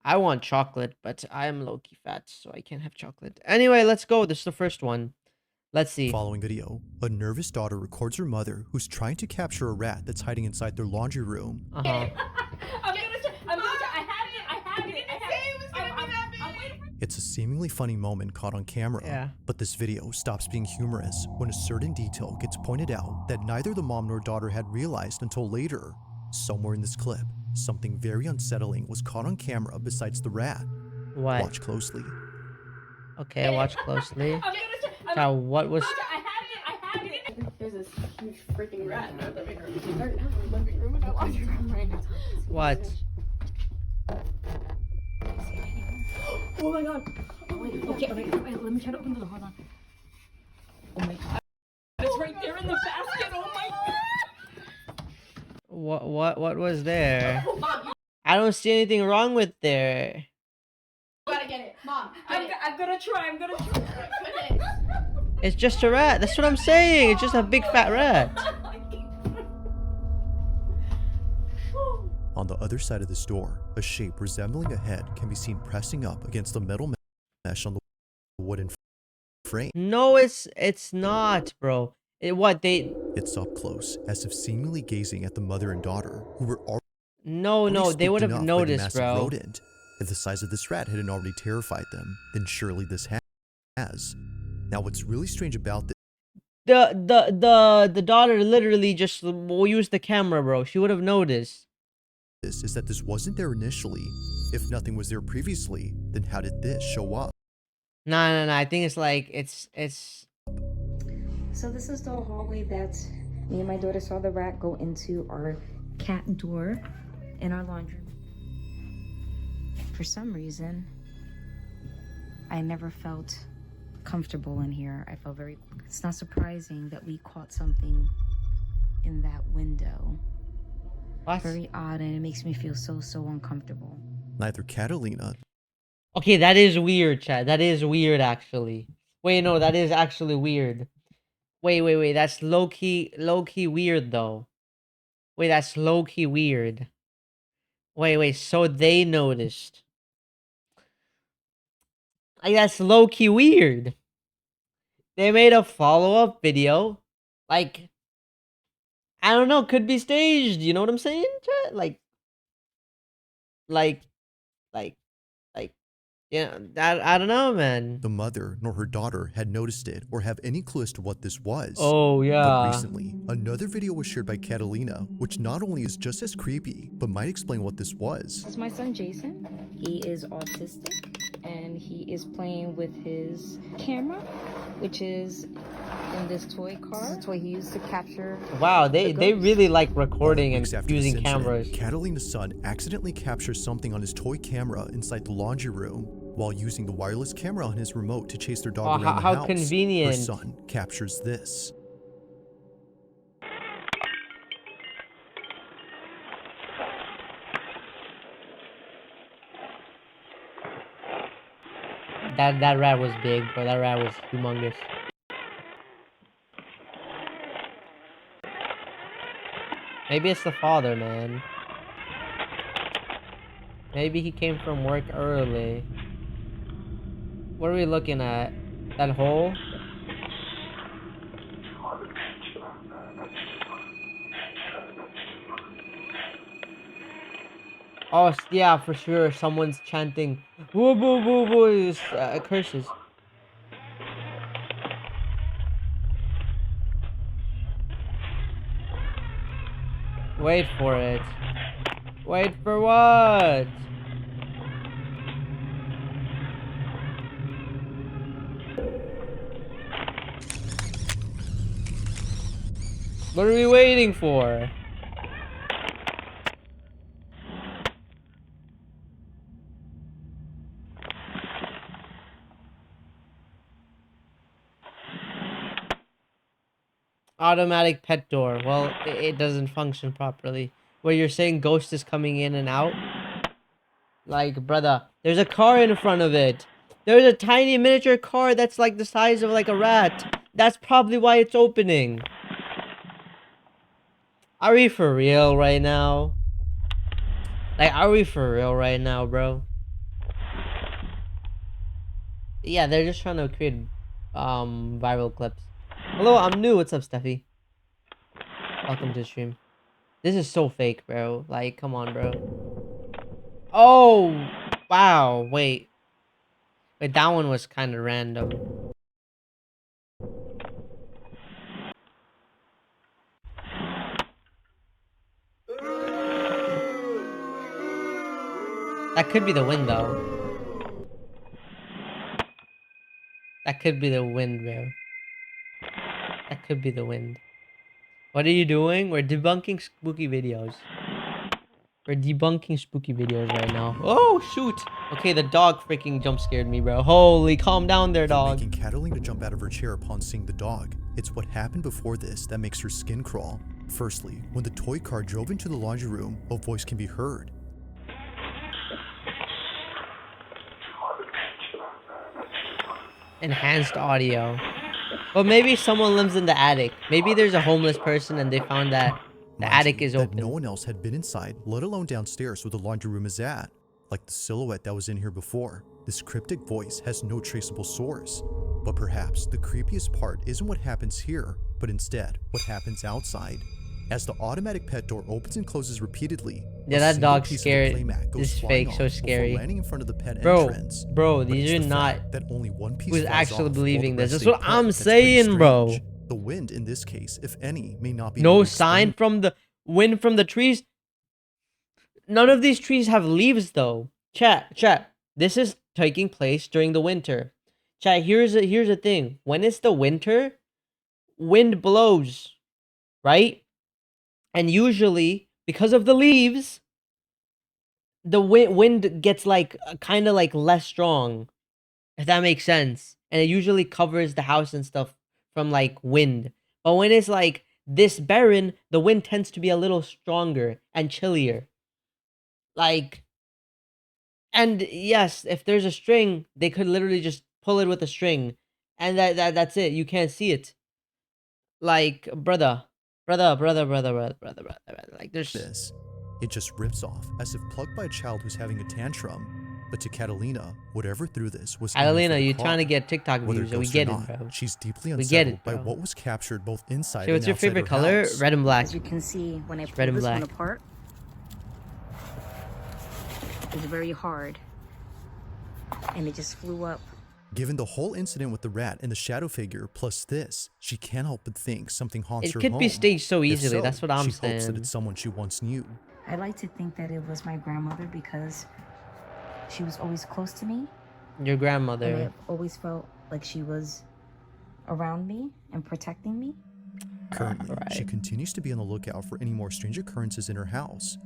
I want chocolate, but I am low-key fat, so I can't have chocolate. Anyway, let's go. This is the first one. Let's see. Following video, a nervous daughter records her mother who's trying to capture a rat that's hiding inside their laundry room. Uh-huh. I'm gonna try. I have it. I'm waiting for. It's a seemingly funny moment caught on camera, Yeah. but this video stops being humorous when a certain detail gets pointed out that neither the mom nor daughter had realized until later. Somewhere in this clip, something very unsettling was caught on camera besides the rat. What? Watch closely. Okay, watch closely. I'm gonna try. So what was... I have it. There's this huge freaking rat in our living room. Right now, our living room and our laundry room right now. What? Oh my god. Oh wait. Okay. Wait, let me try to open the door. Hold on. Oh my god. It's right there in the basket. Oh my god. What was there? Mom, I don't see anything wrong with there. you gotta get it. Mom, I'm gonna try. I'm gonna try. It's just a rat. That's what I'm saying. It's just a big fat rat. On the other side of this door, a shape resembling a head can be seen pressing up against the metal mesh on the wooden frame. No, it's not, bro. It's up close, as if seemingly gazing at the mother and daughter, who were already No, they would have spooked enough by the noticed, massive bro. rodent. If the size of this rat hadn't already terrified them, then surely this has. Now, what's really strange about this The daughter literally just used the camera, bro. She would have noticed. is that this wasn't there initially. If nothing was there previously, then how did this show up? Nah. I think it's like it's. So this is the hallway that me and my daughter saw the rat go into our cat door in our laundry room. For some reason, I never felt comfortable in here. I felt very... It's not surprising that we caught something in that window. What? Very odd, and it makes me feel so uncomfortable. Neither Catalina Okay, that is weird, Chad. That is weird, actually. Wait, no, that is actually weird. Wait. That's low-key weird, though. Wait, that's low-key weird. Wait, so they noticed. Like, that's low-key weird. They made a follow-up video. Like, I don't know, could be staged. You know what I'm saying, Chad? Like, yeah, I don't know, man. the mother nor her daughter had noticed it or have any clue as to what this was. Oh, But yeah. recently, another video was shared by Catalina, which not only is just as creepy, but might explain what this was. This is my son Jason. He is autistic and he is playing with his camera, which is in this toy car. It's what he used to capture. Wow, they ghost. really like recording and Weeks after this using incident, cameras. Catalina's son accidentally captures something on his toy camera inside the laundry room while using the wireless camera on his remote to chase their dog Oh, around the how house. convenient. Her son captures this. That rat was big, bro. That rat was humongous. Maybe it's the father, man. Maybe he came from work early. What are we looking at? That hole? Oh, yeah, for sure. Someone's chanting, woo, boo, boo, boo, curses. Wait for it. Wait for what? What are we waiting for? Automatic pet door. Well, it doesn't function properly. Where you're saying ghost is coming in and out? Like, brother, there's a car in front of it. There's a tiny miniature car that's like the size of like a rat. That's probably why it's opening. Are we for real right now? Like, are we for real right now, bro? Yeah, they're just trying to create viral clips. Hello, I'm new. What's up, Steffi? Welcome to the stream. This is so fake, bro. Like, come on, bro. Oh, wow. Wait, that one was kind of random. That could be the wind, though. That could be the wind, bro. That could be the wind. What are you doing? We're debunking spooky videos. We're debunking spooky videos right now. Oh, shoot. Okay, the dog freaking jump scared me, bro. Holy, calm down there, dog. Making Catalina jump out of her chair upon seeing the dog. It's what happened before this that makes her skin crawl. Firstly, when the toy car drove into the laundry room, a voice can be heard. Enhanced audio. Well, maybe someone lives in the attic. Maybe there's a homeless person and they found that the Mind attic you, is that open. no one else had been inside, let alone downstairs where the laundry room is at. Like the silhouette that was in here before, this cryptic voice has no traceable source. But perhaps the creepiest part isn't what happens here, but instead what happens outside. As the automatic pet door opens and closes repeatedly, Yeah, a that single dog's piece of the scared. playmat goes This is flying fake, so off scary. before landing in front of the pet Bro, entrance. bro, But these it's are the not fact that only one piece who's flies actually off believing while the this. rest That's stay what put. I'm That's pretty saying, bro. strange. The wind in this case, if any, may not be No able to sign explain. from the wind from the trees. None of these trees have leaves, though. Chat. This is taking place during the winter. Chat, here's a thing. When it's the winter, wind blows, right? And usually, because of the leaves, the wind gets like kind of like less strong, if that makes sense. And it usually covers the house and stuff from like wind. But when it's like this barren, the wind tends to be a little stronger and chillier. Like, and yes, if there's a string, they could literally just pull it with a string, and that's it. You can't see it. Like, brother. Like, there's This. It just rips off, as if plucked by a child who's having a tantrum. But to Catalina, whatever threw this was aiming Adelina, for the you're car. trying to get TikTok Whether views, so we ghost or get it, not, bro. she's deeply We get unsettled it, by bro. what was captured both inside So, what's and your outside favorite her color? house. Red and black. As you can see, when I It's pull red and this one black. apart, it's very hard. And it just flew up. Given the whole incident with the rat and the shadow figure, plus this, she can't help but think something haunts It her could home. be staged so If easily. so, That's what I'm she hopes that saying. it's someone she once knew. I like to think that it was my grandmother because she was always close to me. Your And grandmother. I've always felt like she was around me and protecting me. Currently, she Right. continues to be on the lookout for any more strange occurrences in her house.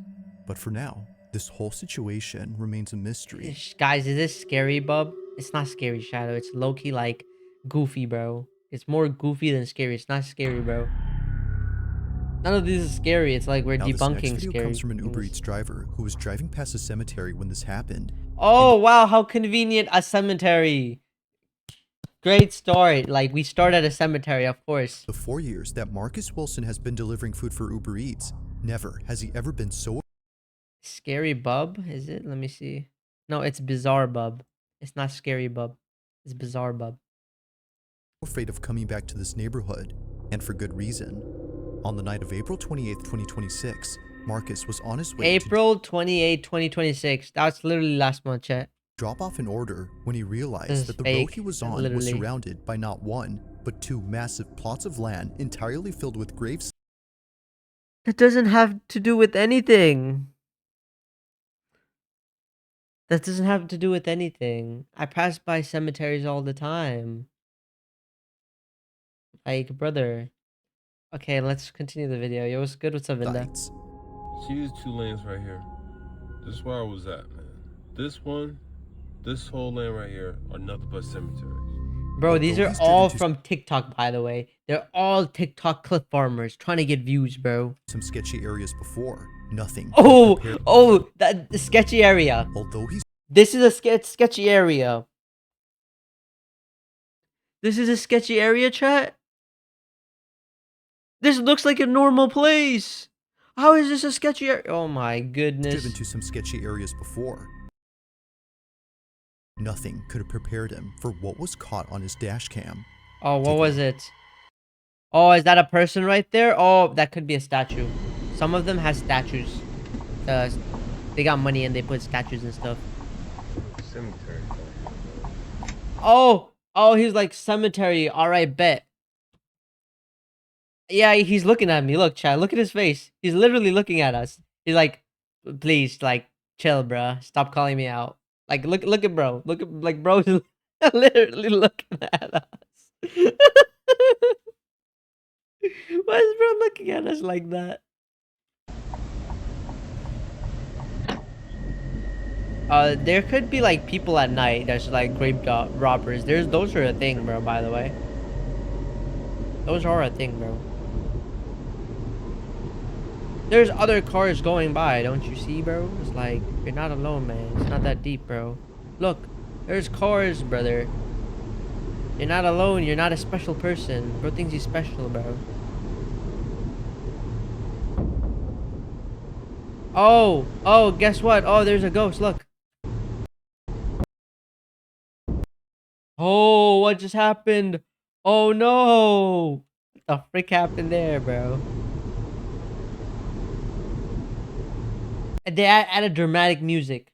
But for now, this whole situation remains a mystery. Guys, is this scary, bub? It's not scary, Shadow. It's low-key like goofy, bro. It's more goofy than scary. It's not scary, bro. None of this is scary. It's like we're Now, this next debunking video scary comes from an Uber things. Eats driver who was driving past a cemetery when this happened. Oh, wow, how convenient. A cemetery. Great start. Like, we start at a cemetery, of course. The 4 years that Marcus Wilson has been delivering food for Uber Eats, never has he ever been so Scary bub, is it? Let me see. No, it's bizarre bub. It's not scary bub. It's bizarre bub. afraid of coming back to this neighborhood, and for good reason. On the night of April 28th, 2026, Marcus was on his way to April 28, 2026. That's literally last month, chat. drop off an order when he This realized is that the fake, road he was on was literally. surrounded by not one, but two massive plots of land entirely filled with graves. That doesn't have to do with anything. That doesn't have to do with anything. I pass by cemeteries all the time. Like, brother. Okay, let's continue the video. Yo, what's good? What's up, Vinda? sites. See these two lanes right here? This is where I was at, man. This one, this whole lane right here are nothing but cemeteries. Bro, these Although are he's all driven to from TikTok, by the way. They're all TikTok clip farmers trying to get views, bro. some sketchy areas before, nothing. Oh, prepared- oh, that the sketchy area. Although he's This is a sketchy area. This is a sketchy area, chat. This looks like a normal place. How is this a sketchy area? Oh my goodness. driven to some sketchy areas before, Nothing could have prepared him for what was caught on his dash cam. Oh, what Take a was look. it? Oh, is that a person right there? Oh, that could be a statue. Some of them has statues. They got money and they put statues and stuff. Cemetery. Oh, he's like cemetery. All right, bet. Yeah, he's looking at me. Look, Chad, look at his face. He's literally looking at us. He's like, please, like, chill, bruh. Stop calling me out. Like, look at bro. Look at, like, bro's literally looking at us. Why is bro looking at us like that? There could be like people at night that's like grave robbers. Those are a thing, bro. By the way, those are a thing, bro. There's other cars going by, don't you see, bro? It's like you're not alone, man. It's not that deep, bro. Look, there's cars, brother. You're not alone. You're not a special person. Bro thinks he's special, bro. Oh, guess what? Oh, there's a ghost. Look. Oh, what just happened? Oh no! What the frick happened there, bro? And they added dramatic music.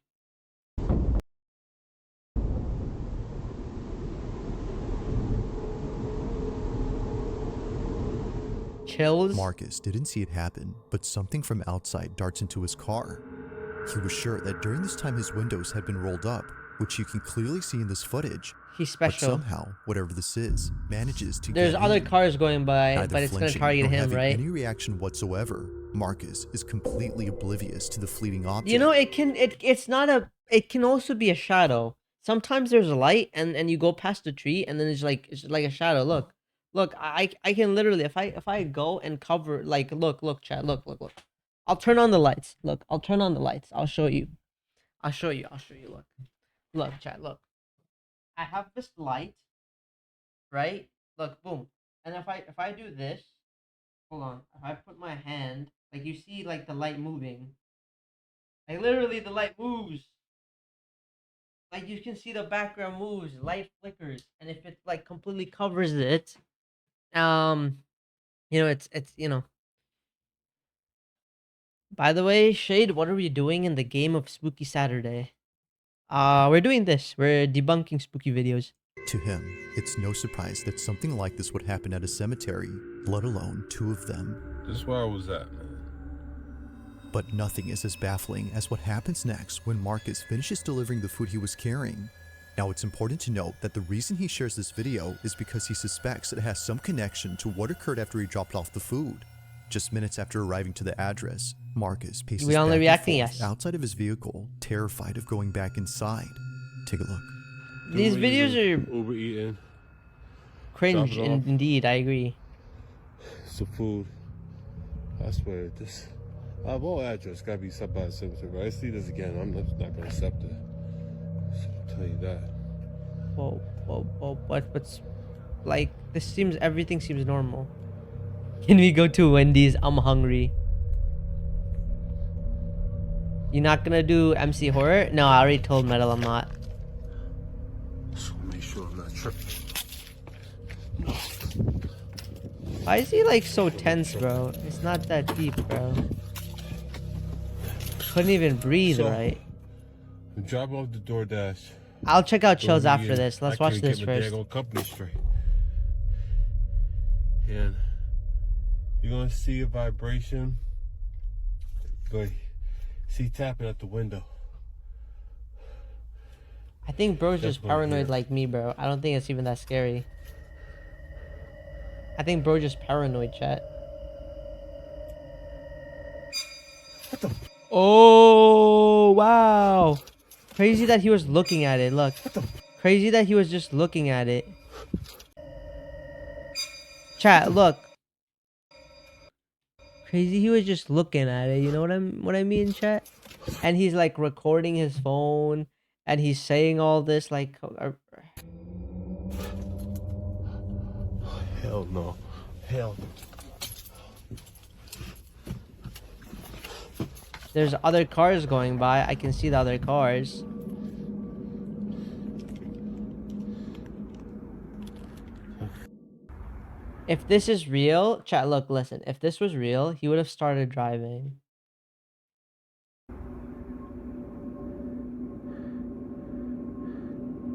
Chills? Marcus didn't see it happen, but something from outside darts into his car. He was sure that during this time his windows had been rolled up, which you can clearly see in this footage. He's But special. somehow, whatever this is, manages to There's get other in. cars going by, Neither but it's gonna flinching target nor him, having right? any reaction whatsoever, Marcus is completely oblivious to the fleeting object. You know, it's not a, it can also be a shadow. Sometimes there's a light and you go past the tree and then it's like a shadow. Look, I can literally, if I go and cover, like, look, Chad, look. I'll turn on the lights. Look, I'll turn on the lights. I'll show you. Look, Chad, look. I have this light, right? Look, boom. And if I do this, hold on. If I put my hand, like, you see like the light moving. Like, literally the light moves. Like, you can see the background moves, light flickers, and if it like completely covers it, it's you know. By the way, Shade, what are we doing in the game of Spooky Saturday? We're doing this. We're debunking spooky videos. To him, it's no surprise that something like this would happen at a cemetery, let alone two of them. This is where I was at, man. But nothing is as baffling as what happens next when Marcus finishes delivering the food he was carrying. Now, it's important to note that the reason he shares this video is because he suspects it has some connection to what occurred after he dropped off the food. Just minutes after arriving to the address, Marcus paces We only back reacting, and forth yes. outside of his vehicle, terrified of going back inside. Take a look. These videos are Uber eating. cringe, Drop it off. indeed. I agree. Some food. I swear this. Of all address gotta be somebody's cemetery. I see this again. I'm not gonna accept it. I'll tell you that. Whoa, what's like? This seems, everything seems normal. Can we go to Wendy's? I'm hungry. You're not gonna do MC horror? No, I already told Metal I'm not. So make sure I'm not tripping. Why is he like so tense, bro? It's not that deep, bro. Couldn't even breathe, So- right? I'm dropping off the DoorDash. I'll check out Chills Uber after eating. this. Let's I watch can't this get my first. daggone company straight. And you're gonna see a vibration. Go see tapping at the window. I think bro's That's just what I'm paranoid hearing. like me, bro. I don't think it's even that scary. I think bro just paranoid, chat. Oh, wow. Crazy that he was looking at it. Look. Crazy that he was just looking at it. Chat, look. Crazy he was just looking at it. You know what I mean, chat? And he's like recording his phone and he's saying all this like Hell no. Hell no. there's other cars going by. I can see the other cars. If this is real, chat, look, listen. If this was real, he would have started driving.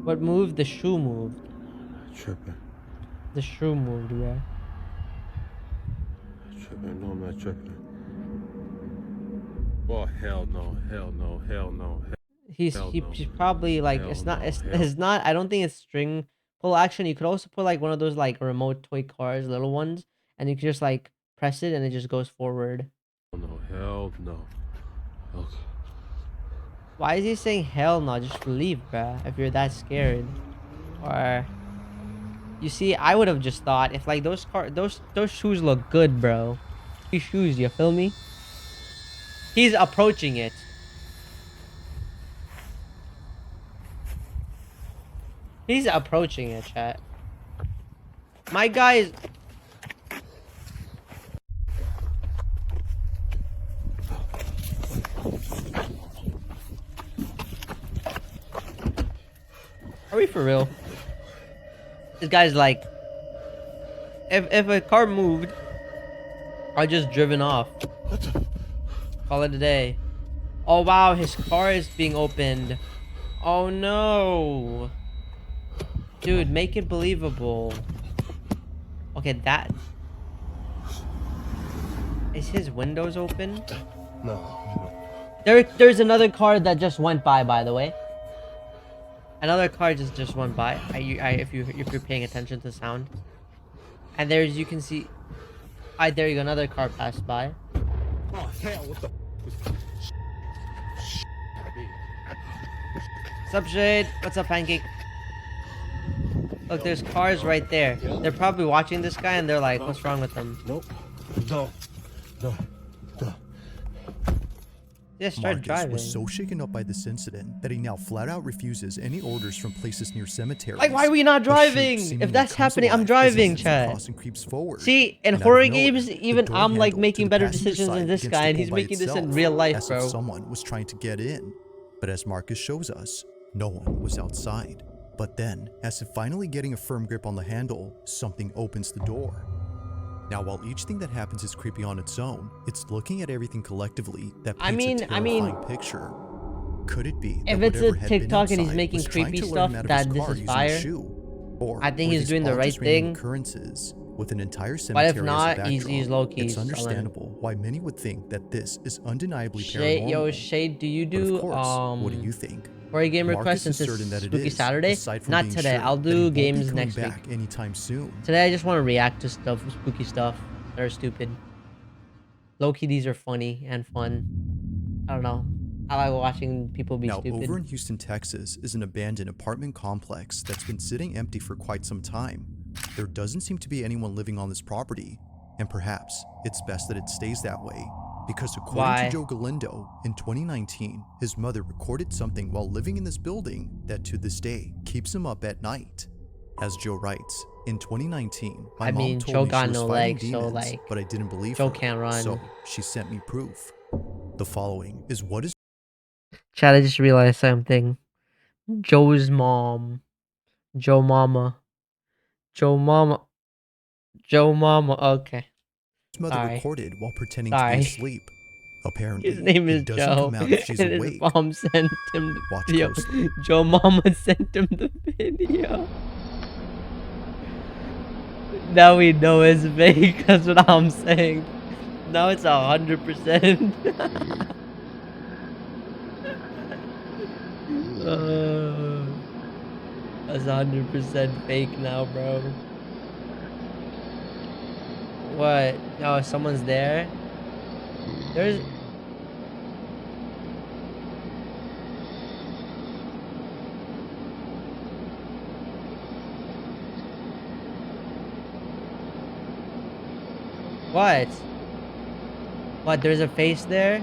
What moved? The shoe moved. Tripping. The shoe moved, bro. Tripping. No, I'm not tripping. Oh, hell no. Hell no. Hell no. He's Hell he, no. he's probably like Hell it's not no, it's, hell. it's not. I don't think it's string pull action. You could also put like one of those like remote toy cars, little ones, and you could just like press it and it just goes forward. No. Hell no. Okay. Why is he saying hell no? Just leave, bruh, if you're that scared. Or you see, I would have just thought if like those shoes look good, bro. These shoes, you feel me? He's approaching it. He's approaching it, chat. My guy is. Are we for real? This guy's like, if a car moved, I just driven off. Call it a day. Oh wow, his car is being opened. Oh no. Dude, make it believable. Okay, that... Is his windows open? No. There's another car that just went by the way. Another car just went by. If you're paying attention to sound. And there's, you can see... there you go, another car passed by. Oh, hell, what the... What's up, Shade? What's up, Pancake? Look, there's cars right there. They're probably watching this guy and they're like, what's wrong with them? Nope. No. No. No. Yeah, start Marcus driving. was so shaken up by this incident that he now flat out refuses any orders from places near cemeteries. Like, why are we not A shoot driving? seemingly If that's comes happening, I'm alive as he driving, zooms chat. across and creeps forward. See, in And out of horror nowhere, games, the even door I'm like handle to making the better passenger decisions than side this begins guy, to and pull he's by making this in itself, real life, as bro. if someone was trying to get in. But as Marcus shows us, no one was outside. But then, as if finally getting a firm grip on the handle, something opens the door. Now, while each thing that happens is creepy on its own, it's looking at everything collectively that paints a terrifying picture. Could it be that If it's a whatever had been TikTok and he's outside making was trying creepy to lure stuff, him out of that his this car is using a fire. shoe? Or I think were he's these doing the all right just random thing. occurrences with an entire But cemetery if as a not, backdrop? he's low-key It's selling. understandable why many would think that this is undeniably Shade, paranormal. yo, Shade, do you But of do course, what do you think? horror game Marcus requests is since certain that it's it Spooky is, Saturday? aside from Not being today. sure I'll that he do won't be games coming next week. back anytime soon. Today I just want to react to stuff, spooky stuff that are stupid. Low-key, these are funny and fun. I don't know. I like watching people be Now, stupid. over in Houston, Texas, is an abandoned apartment complex that's been sitting empty for quite some time. There doesn't seem to be anyone living on this property, and perhaps it's best that it stays that way, because according Why? to Joe Galindo, in 2019, his mother recorded something while living in this building that to this day keeps him up at night. As Joe writes, in 2019, my I mom mean, told Joe me got she was no fighting legs, so, demons, like, but I didn't believe Joe her, can't run. so she sent me proof. The following is what is Chad, I just realized something. Joe's mom. Joe Mama. Joe Mama. Joe Mama. Okay. his mother Sorry. recorded while pretending to Sorry. be asleep. Apparently, His name is it doesn't Joe. come out if she's And his awake. mom sent him the Watch video. closely. Joe Mama sent him the video. Now we know it's fake. That's what I'm saying. Now it's 100%. That's 100% fake now, bro. What? Oh, someone's there? There's... What? What, there's a face there?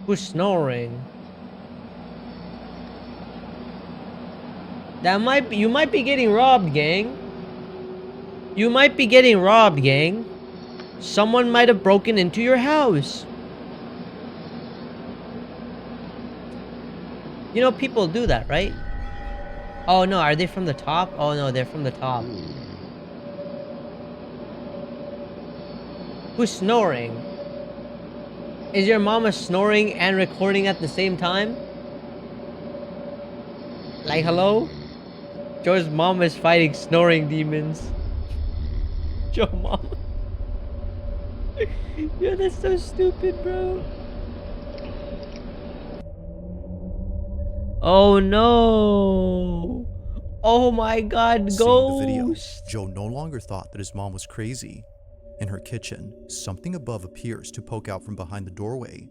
Who's snoring? That might be, you might be getting robbed, gang. You might be getting robbed, gang. Someone might have broken into your house. You know, people do that, right? Oh no, are they from the top? Oh no, they're from the top. Who's snoring? Is your mama snoring and recording at the same time? Like, hello? Joe's mom is fighting snoring demons. Joe mom. Yeah, that's so stupid, bro. Oh no. Oh my god, Seeing the video, ghost. Joe no longer thought that his mom was crazy. In her kitchen, something above appears to poke out from behind the doorway.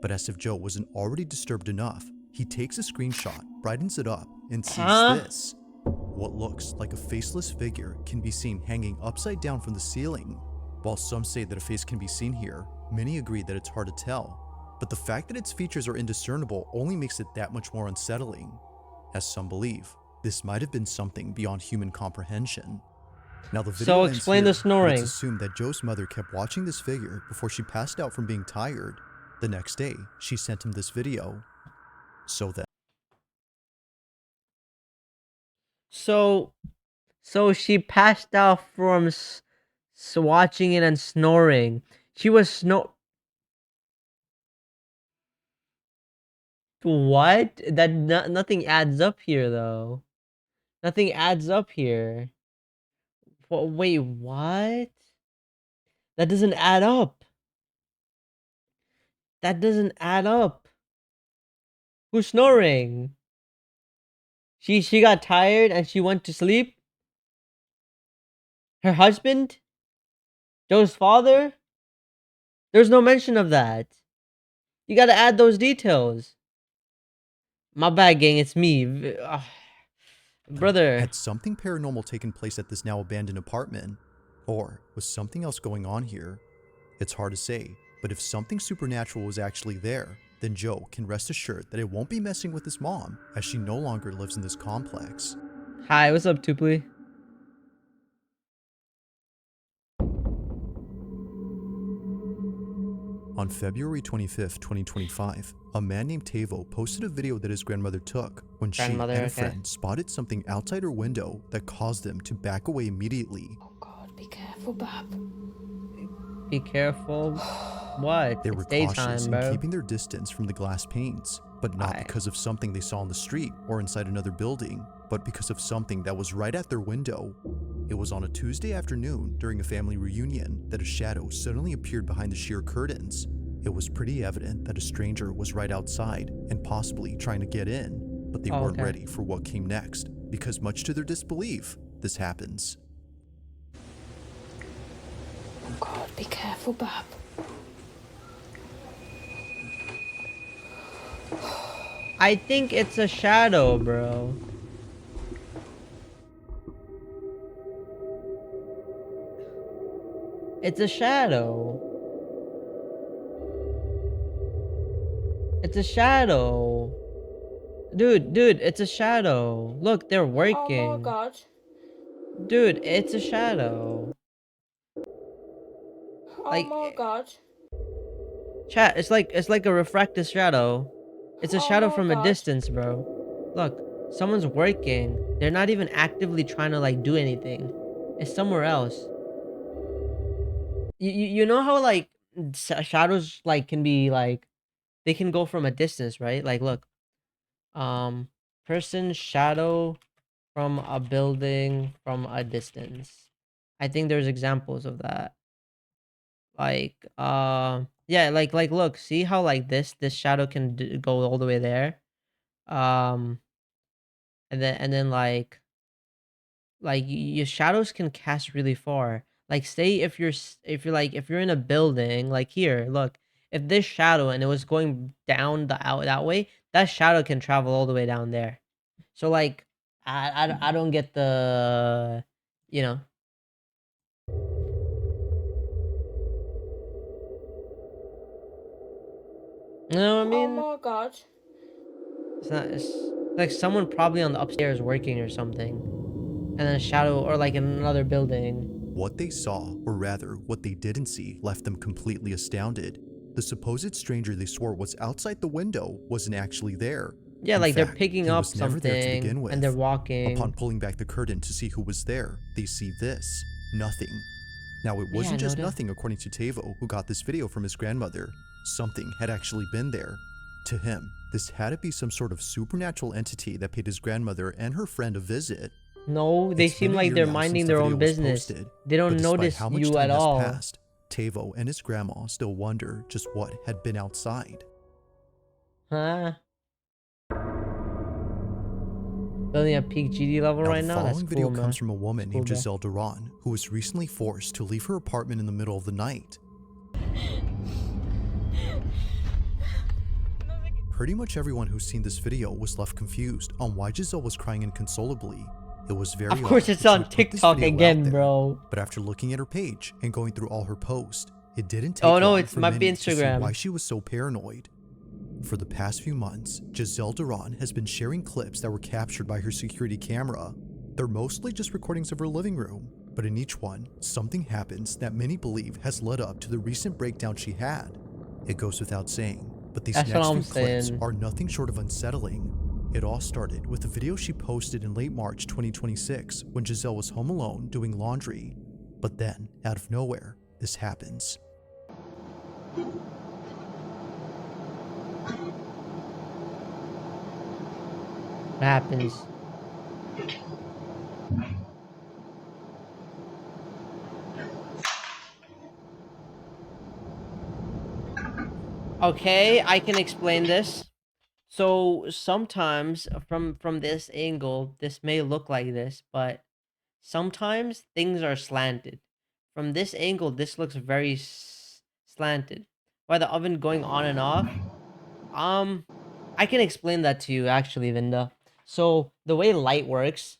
But as if Joe wasn't already disturbed enough, he takes a screenshot, brightens it up, and sees Huh? this. What looks like a faceless figure can be seen hanging upside down from the ceiling. While some say that a face can be seen here, many agree that it's hard to tell. But the fact that its features are indiscernible only makes it that much more unsettling. As some believe, this might have been something beyond human comprehension. Now the video So ends explain here, the but it's snoring. assumed that Joe's mother kept watching this figure before she passed out from being tired. The next day, she sent him this video. So then, So she passed out from watching it and snoring. She was What? That nothing adds up here though. Nothing adds up here. Wait, what? That doesn't add up. That doesn't add up. Who's snoring? She got tired and she went to sleep? Her husband? Joe's father? There's no mention of that. You gotta add those details. My bad, gang. It's me. Brother. had something paranormal taken place at this now abandoned apartment? Or was something else going on here? It's hard to say, but if something supernatural was actually there, then Joe can rest assured that it won't be messing with his mom, as she no longer lives in this complex. Hi, what's up, Tupli? On February 25th, 2025, a man named Tavo posted a video that his grandmother took when she and Grandmother, a okay. friend spotted something outside her window that caused them to back away immediately. Oh God, be careful, Bab. Be careful. What? They It's were cautious daytime, in bro. keeping their distance from the glass panes, but not Aye. because of something they saw on the street or inside another building, but because of something that was right at their window. It was on a Tuesday afternoon during a family reunion that a shadow suddenly appeared behind the sheer curtains. It was pretty evident that a stranger was right outside and possibly trying to get in, but they weren't Okay. ready for what came next, because much to their disbelief, this happens. Oh God, be careful, Bab. I think it's a shadow, bro. It's a shadow. It's a shadow. Dude, it's a shadow. Look, they're Oh my working. God. Dude, it's a shadow. Oh Like, my God. chat, it's like a refracted shadow. It's a Oh shadow my from a God. distance, bro. Look, someone's working. They're not even actively trying to like do anything. It's somewhere else. You know how like shadows like can be like they can go from a distance, right? Like look, person shadow from a building from a distance. I think there's examples of that. Like yeah, like look, see how like this shadow can go all the way there. Um and then like your shadows can cast really far. Like say if if you're like if you're in a building like here, look, if this shadow and it was going down the out that way, that shadow can travel all the way down there. So like I don't get the you know. You know what I Oh mean? my God. It's not it's like someone probably on the upstairs working or something. And then a shadow or like in another building. What they saw, or rather, what they didn't see, left them completely astounded. The supposed stranger they swore was outside the window wasn't actually there. Yeah, In like they're fact, picking he up was never there to begin something with. and they're Upon walking. pulling back the curtain to see who was there, they see this. Nothing. Now, it wasn't Yeah, no just doubt. nothing according to Tavo, who got this video from his grandmother. Something had actually been there. To him, this had to be some sort of supernatural entity that paid his grandmother and her friend a visit. No, they It's been seem a like year they're now since minding the their video own was business. posted, They but don't despite notice how much you time at has all. passed, Tavo and his grandma still wonder just what had been outside. Huh? Building a peak GD level Now, right the now? That's following video cool, comes man. from a woman That's cool, named bro. Giselle Duran, who was recently forced to leave her apartment in the middle of the night. Pretty much everyone who's seen this video was left confused on why Giselle was crying inconsolably. It was very Of course odd it's that she on would put this TikTok video out again, there, bro. but after looking at her page and going through all her posts, it didn't take Oh no, long it for might be many to see Instagram. why she was so paranoid. For the past few months, Giselle Duran has been sharing clips that were captured by her security camera. They're mostly just recordings of her living room, but in each one, something happens that many believe has led up to the recent breakdown she had. It goes without saying, but these That's what next I'm few clips saying. are nothing short of unsettling. It all started with a video she posted in late March 2026 when Giselle was home alone doing laundry. But then, out of nowhere, this happens. What happens? Okay, I can explain this. So sometimes from this angle, this may look like this, but sometimes things are slanted. From this angle, this looks very slanted. By the oven going on and off, um, I can explain that to you actually, Vinda. So the way light works,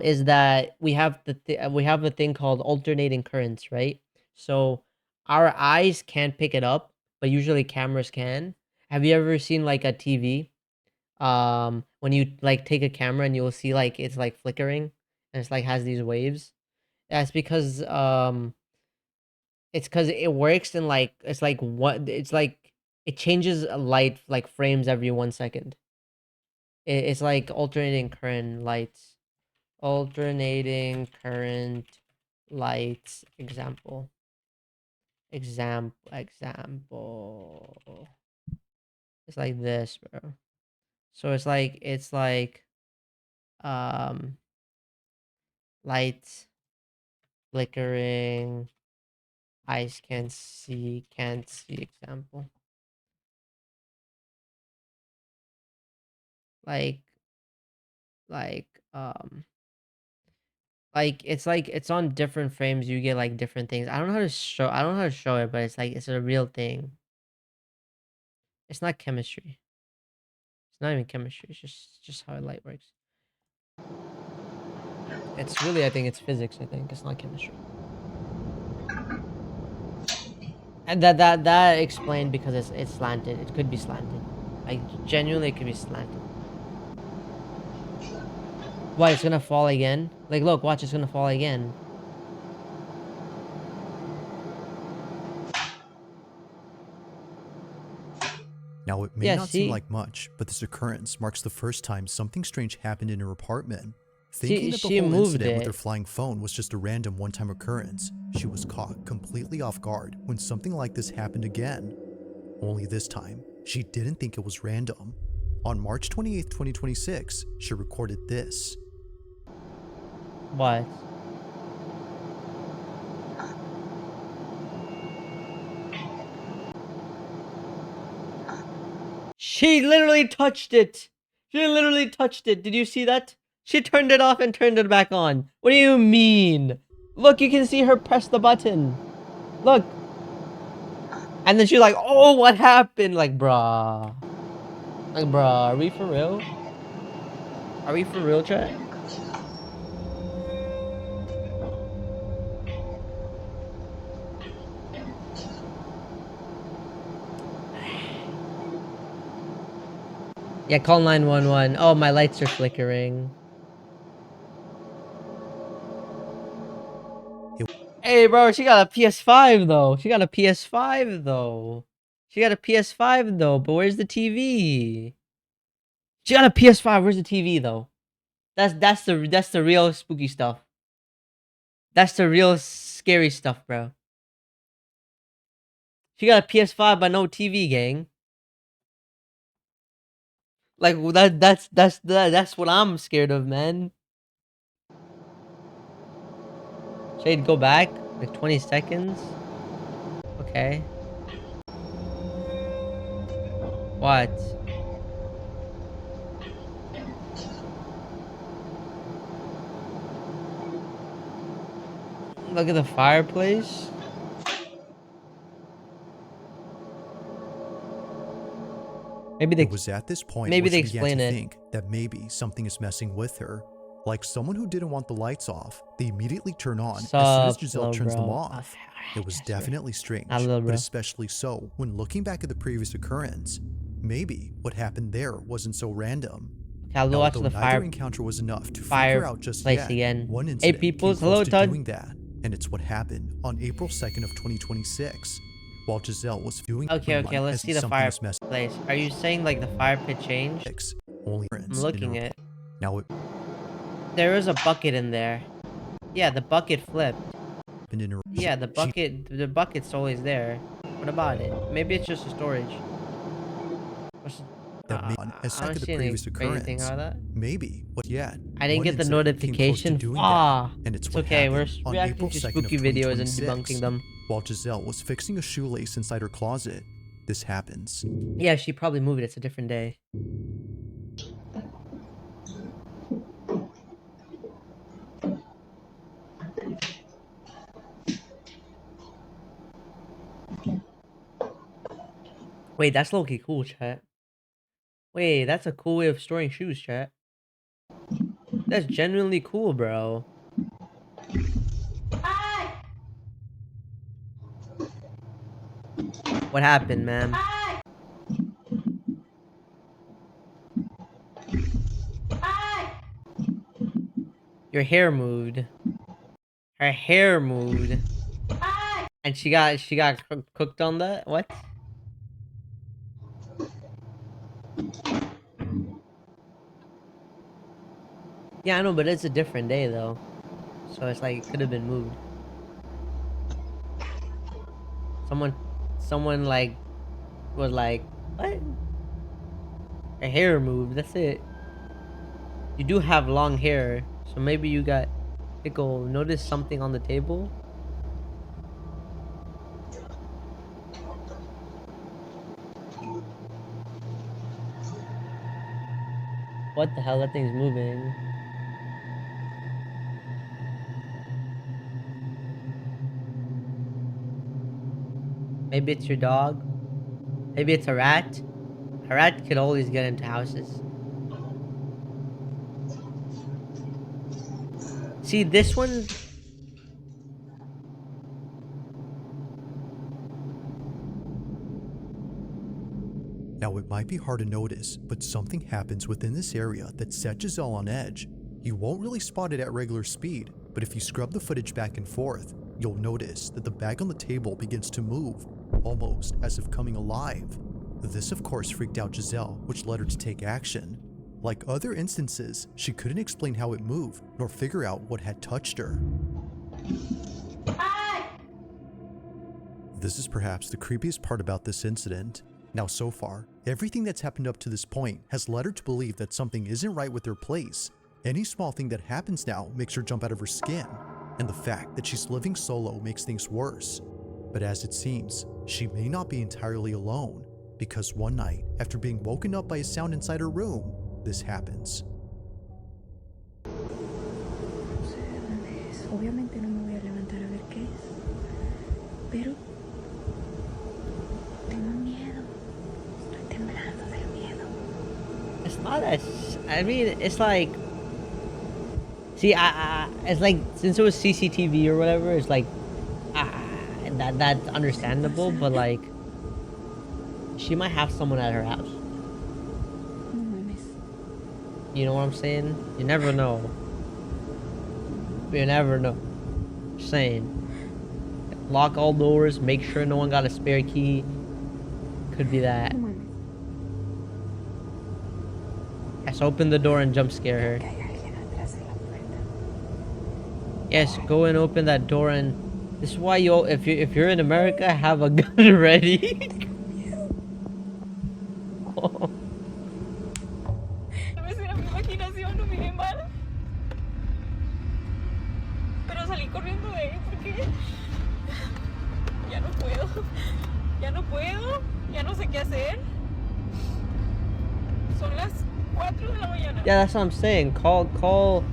is that we have we have a thing called alternating currents, right? So our eyes can't pick it up, but usually cameras can. Have you ever seen like a TV? When you like take a camera and you'll see like it's like flickering and it's like has these waves. That's because it's because it works in like it's like what it's like it changes light like frames every 1 second. It's like alternating current lights. Alternating current lights example. Example. It's like this, bro. So it's like um lights flickering. Eyes can't see example. Like like um like it's on different frames you get like different things. I don't know how to show it, but it's like it's a real thing. It's not chemistry. It's not even chemistry. It's just how light works. It's really I think it's physics, I think. It's not chemistry. And that explained because it's slanted. It could be slanted. Like genuinely it could be slanted. What, it's gonna fall again? Like look, watch, it's gonna fall again. Now, it may Yeah, not seem see? like much, but this occurrence marks the first time something strange happened in her apartment. See, Thinking that the she whole moved incident with her it. flying phone was just a random one-time occurrence, she was caught completely off guard when something like this happened again. Only this time, she didn't think it was random. On March 28, 2026, she recorded this. What? She literally touched it. She literally touched it. Did you see that? She turned it off and turned it back on. What do you mean? Look, you can see her press the button. Look. And then she's like, oh, what happened? Like, bruh. Like, bruh, are we for real? Are we for real, chat? Yeah, call 911. Oh, my lights are flickering. Hey, bro, she got a PS5 though. She got a PS5 though. She got a PS5 though, but where's the TV? She got a PS5. Where's the TV though? That's the real spooky stuff. That's the real scary stuff, bro. She got a PS5 but no TV, gang. Like that's what I'm scared of, man. Shade, go back like 20 seconds. Okay. What? Look at the fireplace. Maybe It was at this point maybe where they she began explain to it. think that maybe something is messing with her. Like someone who didn't want the lights off, they immediately turn on as soon as Sup, Giselle little turns them bro. off. It was Yes, definitely strange, not little but bro. especially so when looking back at the previous occurrence. Maybe what happened there wasn't so random. Okay, I'll go Now, watch although the neither encounter was enough to figure out just fireplace yet, again. one Hey, incident came peoples. close Hello, to Todd. doing that, and it's what happened on April 2nd of 2026, while Giselle was viewing Okay, let's see the something was messing. fireplace. Are you saying like the fire pit changed? Only I'm looking at. now it There is a bucket in there. Yeah, the bucket flipped. happened in her. Yeah, the bucket's always there. What about it? Maybe it's just a storage. That made I as don't second the see any previous crazy thing occurrence. about that. Maybe what yet? I didn't one get the incident came close to notification. doing Ah, that, and it's it's what okay. We're happened on reacting April to 2nd spooky of videos and 2026, debunking them. while Giselle was fixing a shoelace inside her closet. This happens. Yeah, she probably moved it. It's a different day. Wait, that's low-key cool, chat. Wait, that's a cool way of storing shoes, chat. That's genuinely cool, bro. What happened, ma'am? Your hair moved. Her hair moved. And she got cooked on that? What? Yeah, I know, but it's a different day though. So it's like it could have been moved. Someone like was like, what? Her hair moved, that's it. You do have long hair, so maybe you got pickle. Notice something on the table? What the hell? That thing's moving. Maybe it's your dog. Maybe it's a rat. A rat could always get into houses. See, this one. Now it might be hard to notice, but something happens within this area that set Giselle on edge. You won't really spot it at regular speed, but if you scrub the footage back and forth, you'll notice that the bag on the table begins to move, almost as if coming alive. This of course freaked out Giselle, which led her to take action. Like other instances, she couldn't explain how it moved, nor figure out what had touched her. This is perhaps the creepiest part about this incident. Now so far, everything that's happened up to this point has led her to believe that something isn't right with her place. Any small thing that happens now makes her jump out of her skin, and the fact that she's living solo makes things worse. But as it seems, she may not be entirely alone, because one night, after being woken up by a sound inside her room, this happens. Obviamente no me voy a levantar a ver qué es, pero tengo miedo, estoy temblando del miedo. It's not as. I mean, it's like. See, it's like since it was CCTV or whatever, it's like, that's understandable. But like, she might have someone at her house. No mames. You know what I'm saying? You never know. You never know. Just saying. Lock all doors. Make sure no one got a spare key. Could be that. No mames. Yes, open the door and jump scare her. Que hay alguien atrás de la puerta. Yes, go and open that door and this is why you if you're in America, have a gun ready. Tal vez era mi imaginación, no miré mal. Pero salí corriendo de ahí porque ya no puedo. Ya no puedo. Ya no sé qué hacer. Son las 4 de la mañana. Yeah, that's what I'm saying. Call.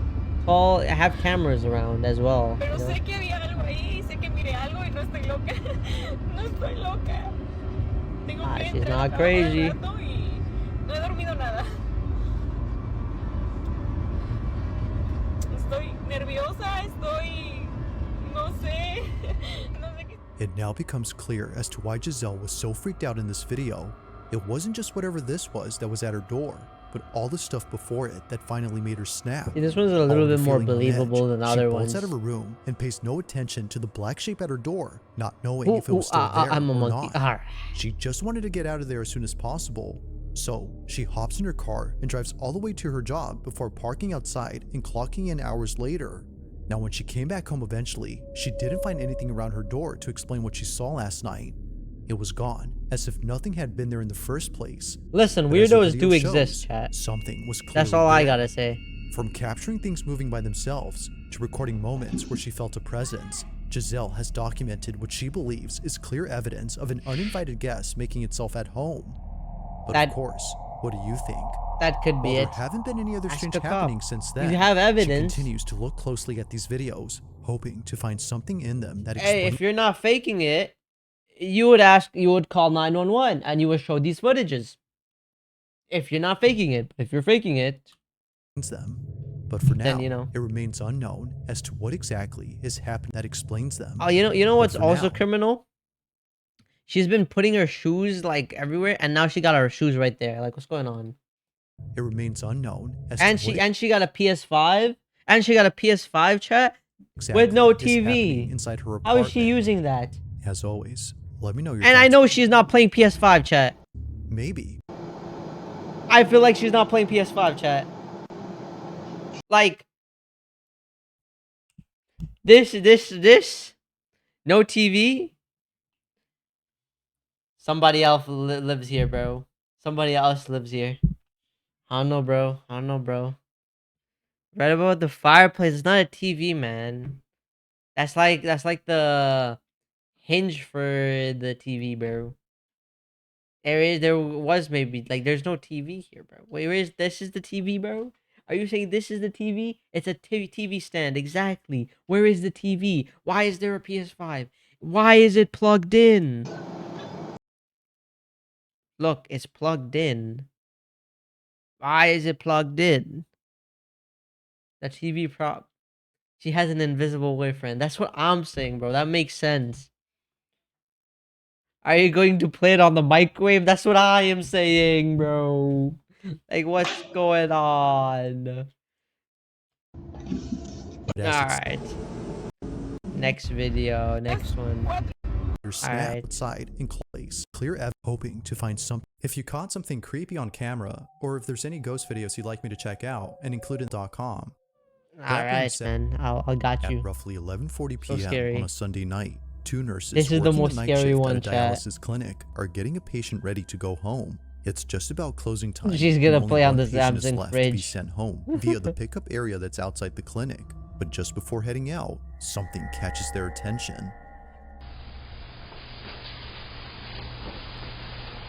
Have cameras around as well. Pero You know? sé que había algo ahí, sé que miré algo y no estoy loca. No estoy loca. Tengo que She's entrar a not trabajar crazy. al rato y no he dormido nada. Estoy nerviosa, no sé, no sé qué. It now becomes clear as to why Giselle was so freaked out in this video. It wasn't just whatever this was that was at her door, but all the stuff before it that finally made her snap. See, this one's a little bit more Feeling on believable edge, than she other bolts ones. out of her room and pays no attention to the black shape at her door, not knowing if it was still there I'm a or monkey. not. She just wanted to get out of there as soon as possible. So she hops in her car and drives all the way to her job before parking outside and clocking in hours later. Now, when she came back home eventually, she didn't find anything around her door to explain what she saw last night. It was gone, as if nothing had been there in the first place. Listen, But as the weirdos video do shows, exist, chat. something was clearly That's all I there. gotta say. From capturing things moving by themselves to recording moments where she felt a presence, Giselle has documented what she believes is clear evidence of an uninvited guest making itself at home. But That- of course, what do you think? That could be While it. there haven't been any other Ask strange a cop. happenings since then, You have she evidence. continues to look closely at these videos, hoping to find something in them that Hey, explains if you're not faking it, you would call 911 and you would show these footages. If you're not faking it, if you're faking it, them. But for now, then, you know. it remains unknown as to what exactly is happening that explains them. Oh, you know But what's for also now, criminal? She's been putting her shoes like everywhere, and now she got her shoes right there. Like, what's going on? it remains unknown as And to what she got a PS5, and she got a PS5 chat exactly with no is happening TV. inside her How apartment. is she using that? As always, let me know your And I thoughts. know she's not playing PS5 chat. Maybe. I feel like she's not playing PS5 chat. Like this, no TV. Somebody else lives here, bro. Somebody else lives here. I don't know, bro. Right about the fireplace. It's not a TV, man. That's like the hinge for the TV, bro. There was maybe like there's no TV here, bro. Wait, this is the TV, bro? Are you saying this is the TV? It's a TV stand, exactly. Where is the TV? Why is there a PS5? Why is it plugged in? Look, it's plugged in. Why is it plugged in? The TV prop. She has an invisible boyfriend. That's what I'm saying, bro. That makes sense. Are you going to play it on the microwave? That's what I am saying, bro. Like, what's going on? But as Alright. Next video, next one. your snap Alright. outside in place, clear hoping to find something. If you caught something creepy on camera, or if there's any ghost videos you'd like me to check out and include in .com. Alright, man. I got At you. roughly 11:40 So p.m. scary. on a Sunday night, two nurses This is the working most night scary shift one, at a chat. dialysis clinic are getting a patient ready to go home. It's just about closing time. She's and gonna only play on one the patient is Samsung left to be fridge. sent home via the pickup area that's outside the clinic. But just before heading out, something catches their attention.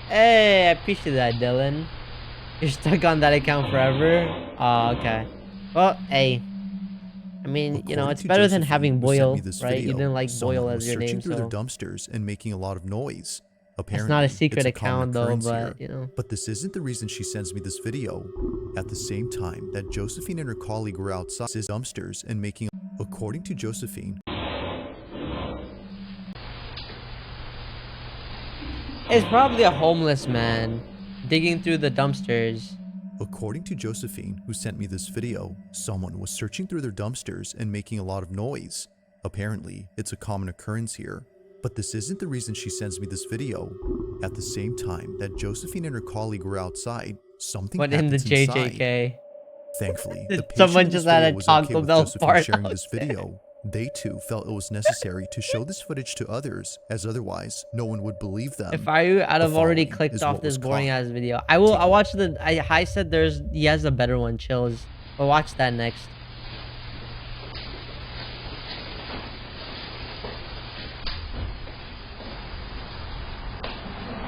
Hey, I appreciate that, Dylan. You're stuck on that account forever? Oh, okay. Well, hey. I mean, you know, According it's to better than Josephine, having who sent me Boyle, this right? You video, didn't like someone Boyle as was your searching name, through their so... dumpsters and making a lot of noise. It's Apparently, not a secret it's a common account, though, occurrence but, here. you know. But this isn't the reason she sends me this video. At the same time that Josephine and her colleague were outside his dumpsters and making, according to Josephine, It's probably a homeless man digging through the dumpsters. according to Josephine, who sent me this video, someone was searching through their dumpsters and making a lot of noise. Apparently, it's a common occurrence here. But this isn't the reason she sends me this video. At the same time that Josephine and her colleague were outside, something But in the happens inside. JJK. Thankfully, the patient Someone in this just had video a was okay Taco with Bell Josephine fart sharing this outside. video. They too felt it was necessary to show this footage to others, as otherwise no one would believe them. If I I'd The have already following clicked is off what this was boring caught. ass video. Take a I'll look. watch the I said he has a better one, Chills. But watch that next.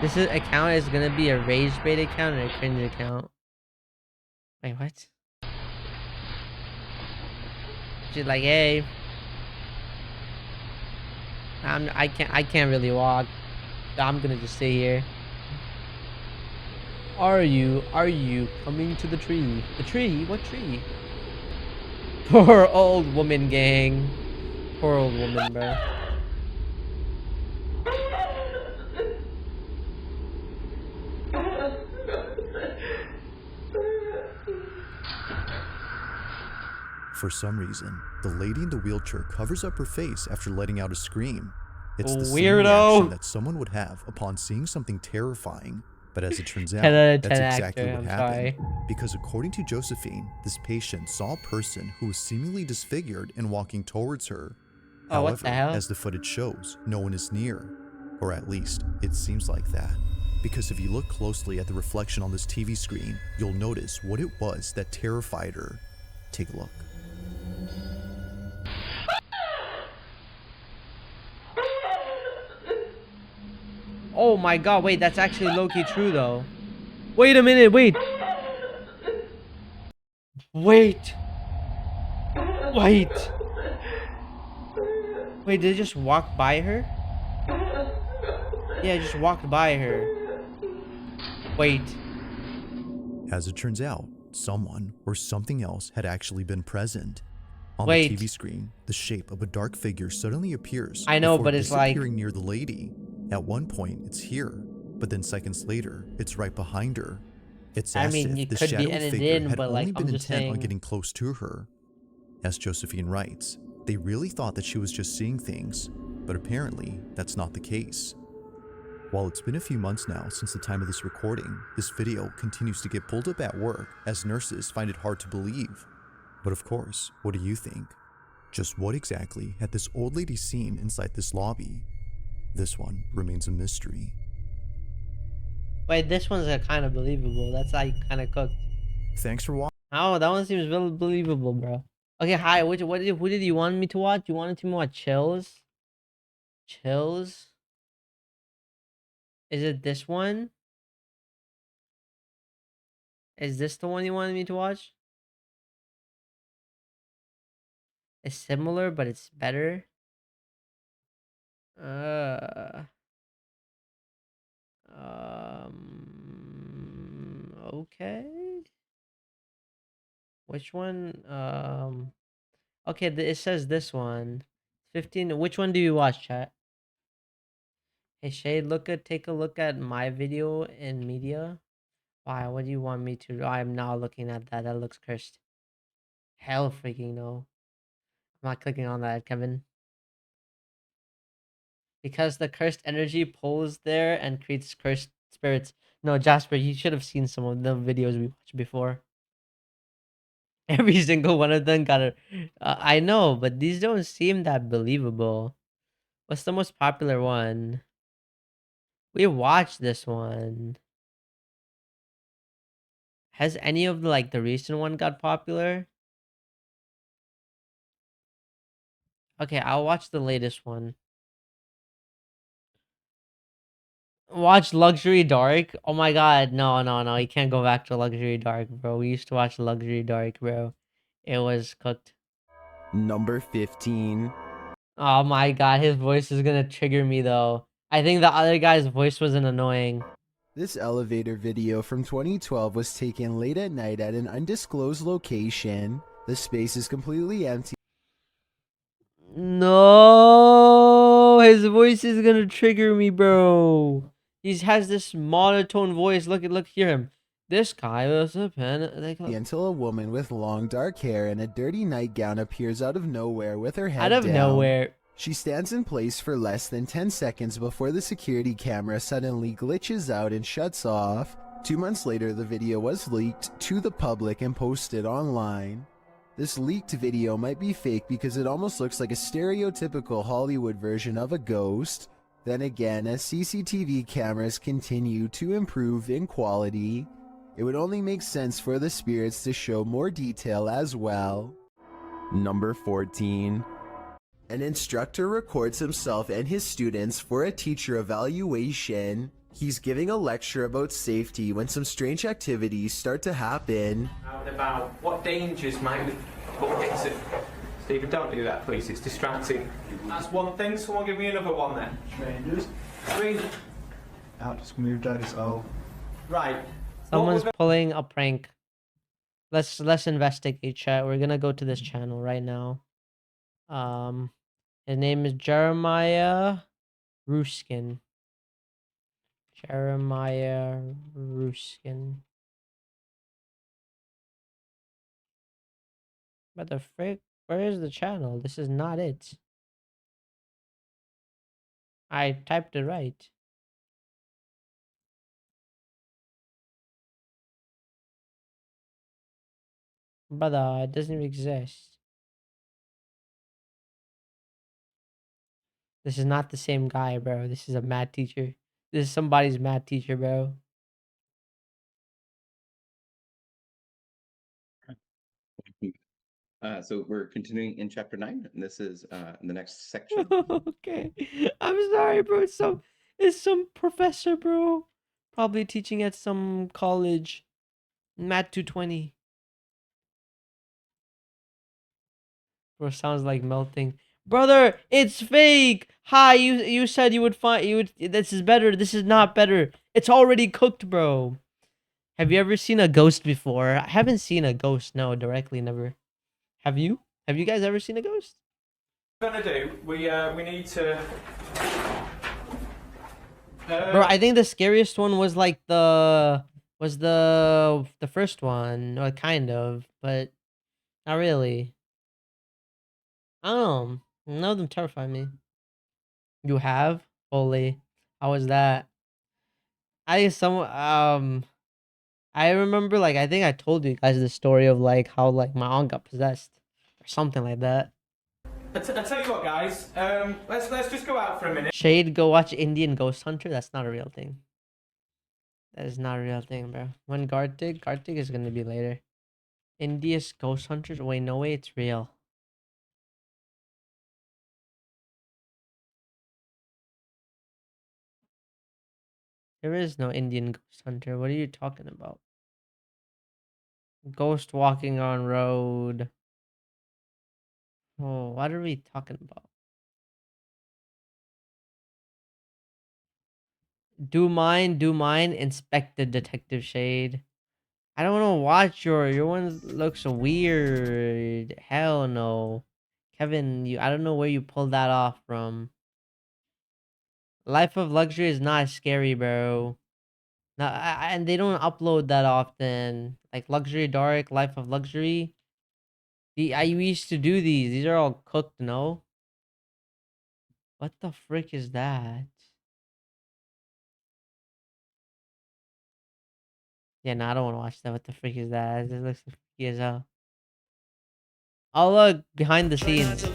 This account is gonna be a rage bait account and a cringe account. Wait, what? She's like, hey, I can't really walk. I'm gonna just stay here. Are you coming to the tree? The tree? What tree? Poor old woman, gang. Poor old woman, bro. For some reason, the lady in the wheelchair covers up her face after letting out a scream. It's the same Weirdo. reaction that someone would have upon seeing something terrifying. But as it turns out, 10 out of that's 10 exactly actor, what I'm happened. sorry. Because according to Josephine, this patient saw a person who was seemingly disfigured and walking towards her. Oh, what the However, hell? as the footage shows, no one is near. Or at least, it seems like that. Because if you look closely at the reflection on this TV screen, you'll notice what it was that terrified her. Take a look. Oh my god, wait, that's actually low-key true though. Wait a minute, wait. Wait. Wait. Wait, did it just walk by her? Yeah, it just walked by her. Wait. As it turns out, someone or something else had actually been present. On Wait. the TV screen, the shape of a dark figure suddenly appears. I know, before but it's like- disappearing near the lady. At one point, it's here, but then seconds later, it's right behind her. It's I as mean, if it the could be shadowy edited figure in, had but, only like, been I'm just intent on saying- getting close to her. As Josephine writes, they really thought that she was just seeing things, but apparently that's not the case. While it's been a few months now since the time of this recording, this video continues to get pulled up at work as nurses find it hard to believe. But of course, what do you think? Just what exactly had this old lady seen inside this lobby? This one remains a mystery. Wait, this one's kind of believable. That's like kind of cooked. Thanks for watching. Oh, that one seems really believable, bro. Okay, hi. Who did you want me to watch? You wanted to watch Chills? Chills? Is it this one? Is this the one you wanted me to watch? It's similar, but it's better. Okay. Which one? Okay, it says this one. 15. Which one do you watch, chat? Hey, Shade, take a look at my video in media. Why? What do you want me to? I'm not looking at that. That looks cursed. Hell freaking no. I'm not clicking on that, Kevin. Because the cursed energy pulls there and creates cursed spirits. No, Jasper, you should have seen some of the videos we watched before. Every single one of them got a... I know, but these don't seem that believable. What's the most popular one? We watched this one. Has any of the recent one got popular? Okay, I'll watch the latest one. Watch Luxury Dark? Oh my god, no, you can't go back to Luxury Dark, bro. We used to watch Luxury Dark, bro. It was cooked. Number 15. Oh my god, his voice is gonna trigger me though. I think the other guy's voice wasn't annoying. This elevator video from 2012 was taken late at night at an undisclosed location. The space is completely empty. No, his voice is gonna trigger me, bro. He has this monotone voice. Look, hear him. This guy was a pen. Until a woman with long dark hair and a dirty nightgown appears out of nowhere with her head Out of down. nowhere. She stands in place for less than 10 seconds before the security camera suddenly glitches out and shuts off. 2 months later, the video was leaked to the public and posted online. This leaked video might be fake because it almost looks like a stereotypical Hollywood version of a ghost. Then again, as CCTV cameras continue to improve in quality, it would only make sense for the spirits to show more detail as well. Number 14. An instructor records himself and his students for a teacher evaluation. He's giving a lecture about safety when some strange activities start to happen. Out and about. What dangers might we put into? Stephen, don't do that, please. It's distracting. That's one thing. Someone give me another one then. Strangers. Three. Out, just moved out his old. Right. Someone's pulling a prank. Let's investigate, chat. We're gonna go to this channel right now. His name is Jeremiah Ruskin. Jeremiah Ruskin. But the frick, where is the channel? This is not it. I typed it right. Brother, it doesn't even exist. This is not the same guy, bro. This is a math teacher. This is somebody's math teacher, bro. So we're continuing in chapter 9, and this is the next section. Okay. I'm sorry, bro. It's some professor, bro. Probably teaching at some college. Math 220. Bro, sounds like melting. Brother, it's fake. Hi, you said you would find this is better. This is not better. It's already cooked, bro. Have you ever seen a ghost before? I haven't seen a ghost, no, directly never. Have you? Have you guys ever seen a ghost? What we're gonna do? We need to. Bro, I think the scariest one was like the first one, or kind of, but not really. I don't know. None of them terrify me. You have? Holy. How was that? I remember, like, I think I told you guys the story of like how like my aunt got possessed or something like that. I tell you what, guys. Let's just go out for a minute. Shade, go watch Indian Ghost Hunter. That's not a real thing. That is not a real thing, bro. When Gartic is gonna be later. India's Ghost Hunters. Wait, no way, it's real. There is no Indian Ghost Hunter. What are you talking about? Ghost walking on road. Oh, what are we talking about? Do mine, Inspector Detective Shade. I don't want to watch your one looks weird. Hell no. Kevin, I don't know where you pulled that off from. Life of Luxury is not scary, bro. No, and they don't upload that often. Like Luxury Dark, Life of Luxury. I used to do these. These are all cooked, no? What the frick is that? Yeah, no, I don't want to watch that. What the frick is that? This looks freaky as hell. Oh, look, behind the scenes.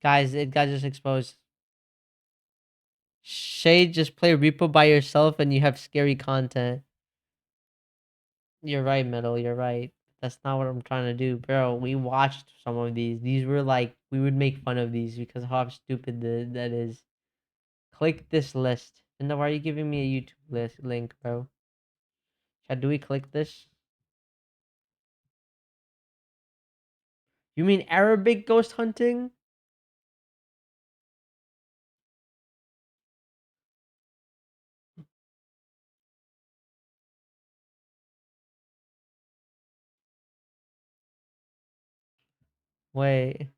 Guys, it got just exposed. Shade, just play Repo by yourself and you have scary content. You're right, Metal, you're right. That's not what I'm trying to do. Bro, we watched some of these. These were like, we would make fun of these because of how stupid that is. Click this list. And then why are you giving me a YouTube link, bro? Chad, do we click this? You mean Arabic ghost hunting? Wait.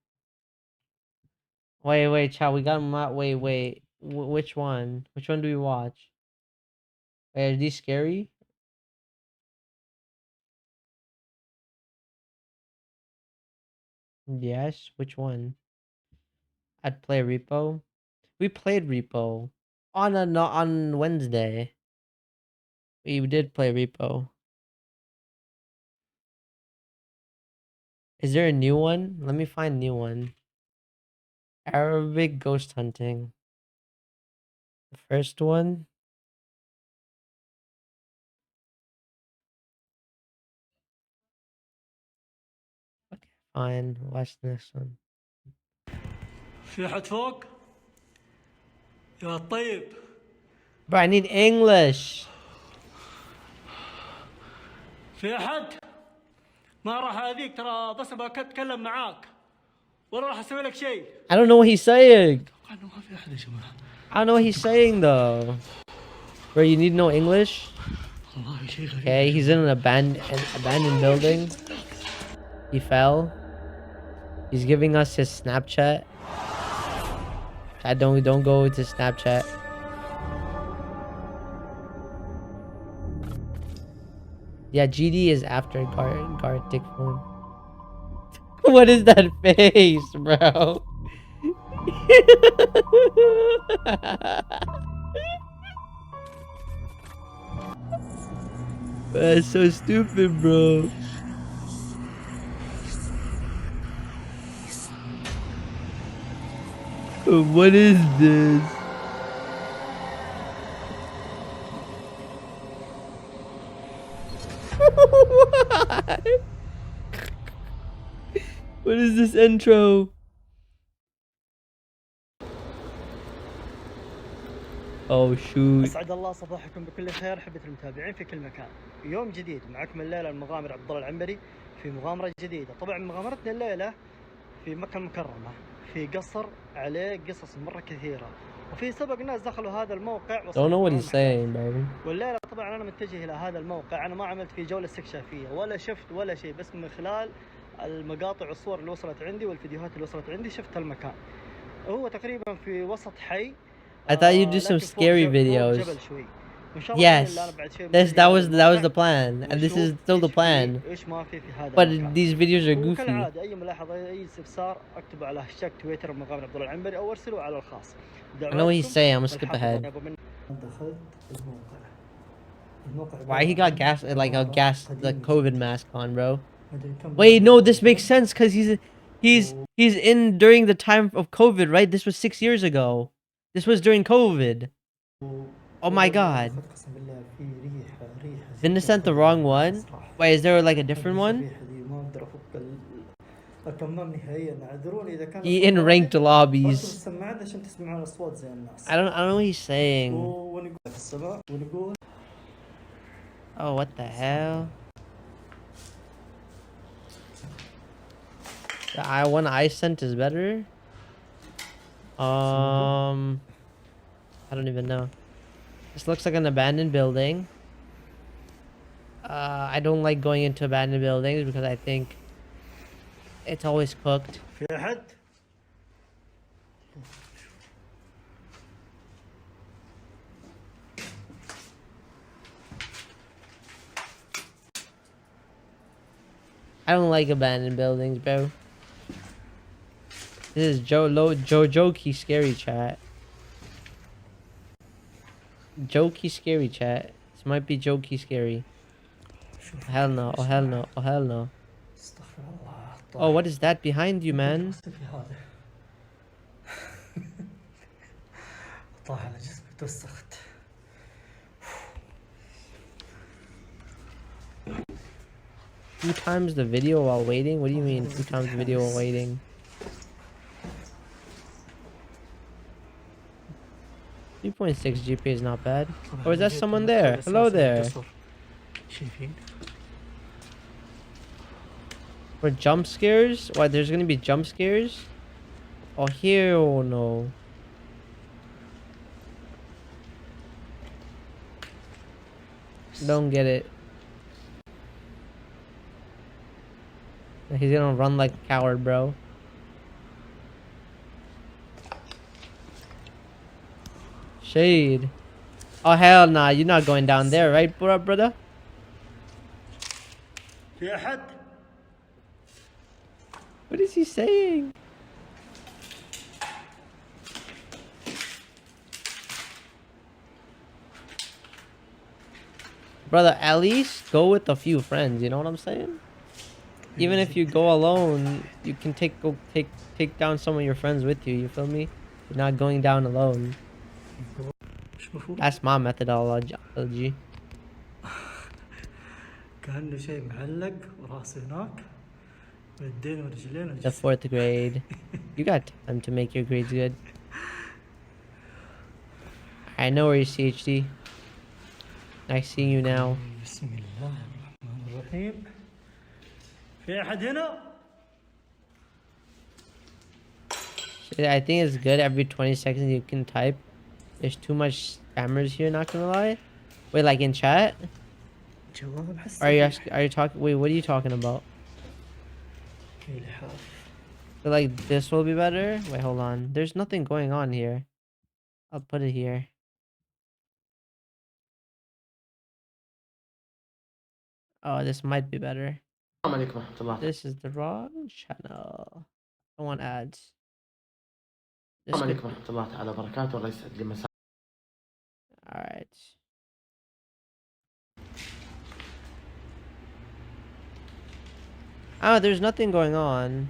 Wait, Chad, we got them out. Wait. Which one? Which one do we watch? Wait, are these scary? Yes, which one? I'd play Repo. We played Repo on Wednesday. We did play Repo. Is there a new one? Let me find a new one. Arabic ghost hunting. The first one. Okay, fine. Watch the next one. في أحد فوق؟ يا طيب. Bro, I need English. في أحد؟ ما راح أذيك ترى بس بتكلم معاك. ولا راح أسوي لك شيء. I don't know what he's saying. أتوقع إنه ما في أحد يا جماعة. I don't know what he's saying though. Bro, you need no English? والله شيء غريب. Okay, he's in an abandoned building. He fell. He's giving us his Snapchat. I don't go to Snapchat. Yeah, GD is after Gartic phone. What is that face, bro? That's so stupid, bro. What is this? What is this intro? Oh shoot. أسعد الله صباحكم بكل خير أحبة المتابعين في كل مكان. يوم جديد معكم الليلة المغامر عبد الله العنبري في مغامرة جديدة. طبعا مغامرتنا الليلة في مكة المكرمة في قصر عليه قصص مرة كثيرة وفي سبق ناس دخلوا هذا الموقع. Don't know what he's saying, baby. والليلة طبعا أنا متجه إلى هذا الموقع. أنا ما عملت فيه جولة استكشافية ولا شفت ولا شيء بس من خلال المقاطع والصور اللي وصلت عندي والفيديوهات اللي وصلت عندي شفت المكان. هو تقريبا في وسط حي. I thought you'd do some scary videos. Yes, that was the plan, and this is still the plan. But these videos are goofy. أي ملاحظة أي استفسار اكتبوا على هاشتاج تويتر المغامر عبد الله العنبري أو ارسلوا على الخاص. I know what he's saying. I'm gonna skip ahead. Why he got gas like a the COVID mask on, bro? Wait, no, this makes sense because he's in during the time of COVID, right? This was 6 years ago. This was during COVID. Oh my god. Didn't I send the wrong one? Wait, is there like a different one? He in ranked lobbies. I don't know what he's saying. Oh, what the hell? The one I sent is better? I don't even know. This looks like an abandoned building. I don't like going into abandoned buildings because I think it's always cooked. I don't like abandoned buildings, bro. This is jokey scary chat. Jokey scary chat. This might be jokey scary. Oh, hell no. Oh hell no. Oh hell no. Oh, what is that behind you, man? Two times the video while waiting? What do you mean 2 times the video while waiting? .6 GP is not bad. Or is that someone there? Hello there. For jump scares? Why, there's gonna be jump scares? Oh, hell no. Don't get it. He's gonna run like a coward, bro. Shade. Oh hell nah, you're not going down there, right, brother? What is he saying? Brother, at least go with a few friends, you know what I'm saying? Even if you go alone, you can take down some of your friends with you, you feel me? You're not going down alone. That's my methodology. كأنه شيء معلق وراسه هناك واليدين ورجلين The 4th grade. You got time to make your grades good. I know where you CHD. Nice seeing you now. بسم الله الرحمن الرحيم. في أحد هنا؟ I think it's good every 20 seconds you can type. There's too much spammers here, not gonna lie. Wait, like in chat? Are you talking? Wait, what are you talking about? So like this will be better? Wait, hold on. There's nothing going on here. I'll put it here. Oh, this might be better. This is the wrong channel. I want ads. Alright. Oh, there's nothing going on.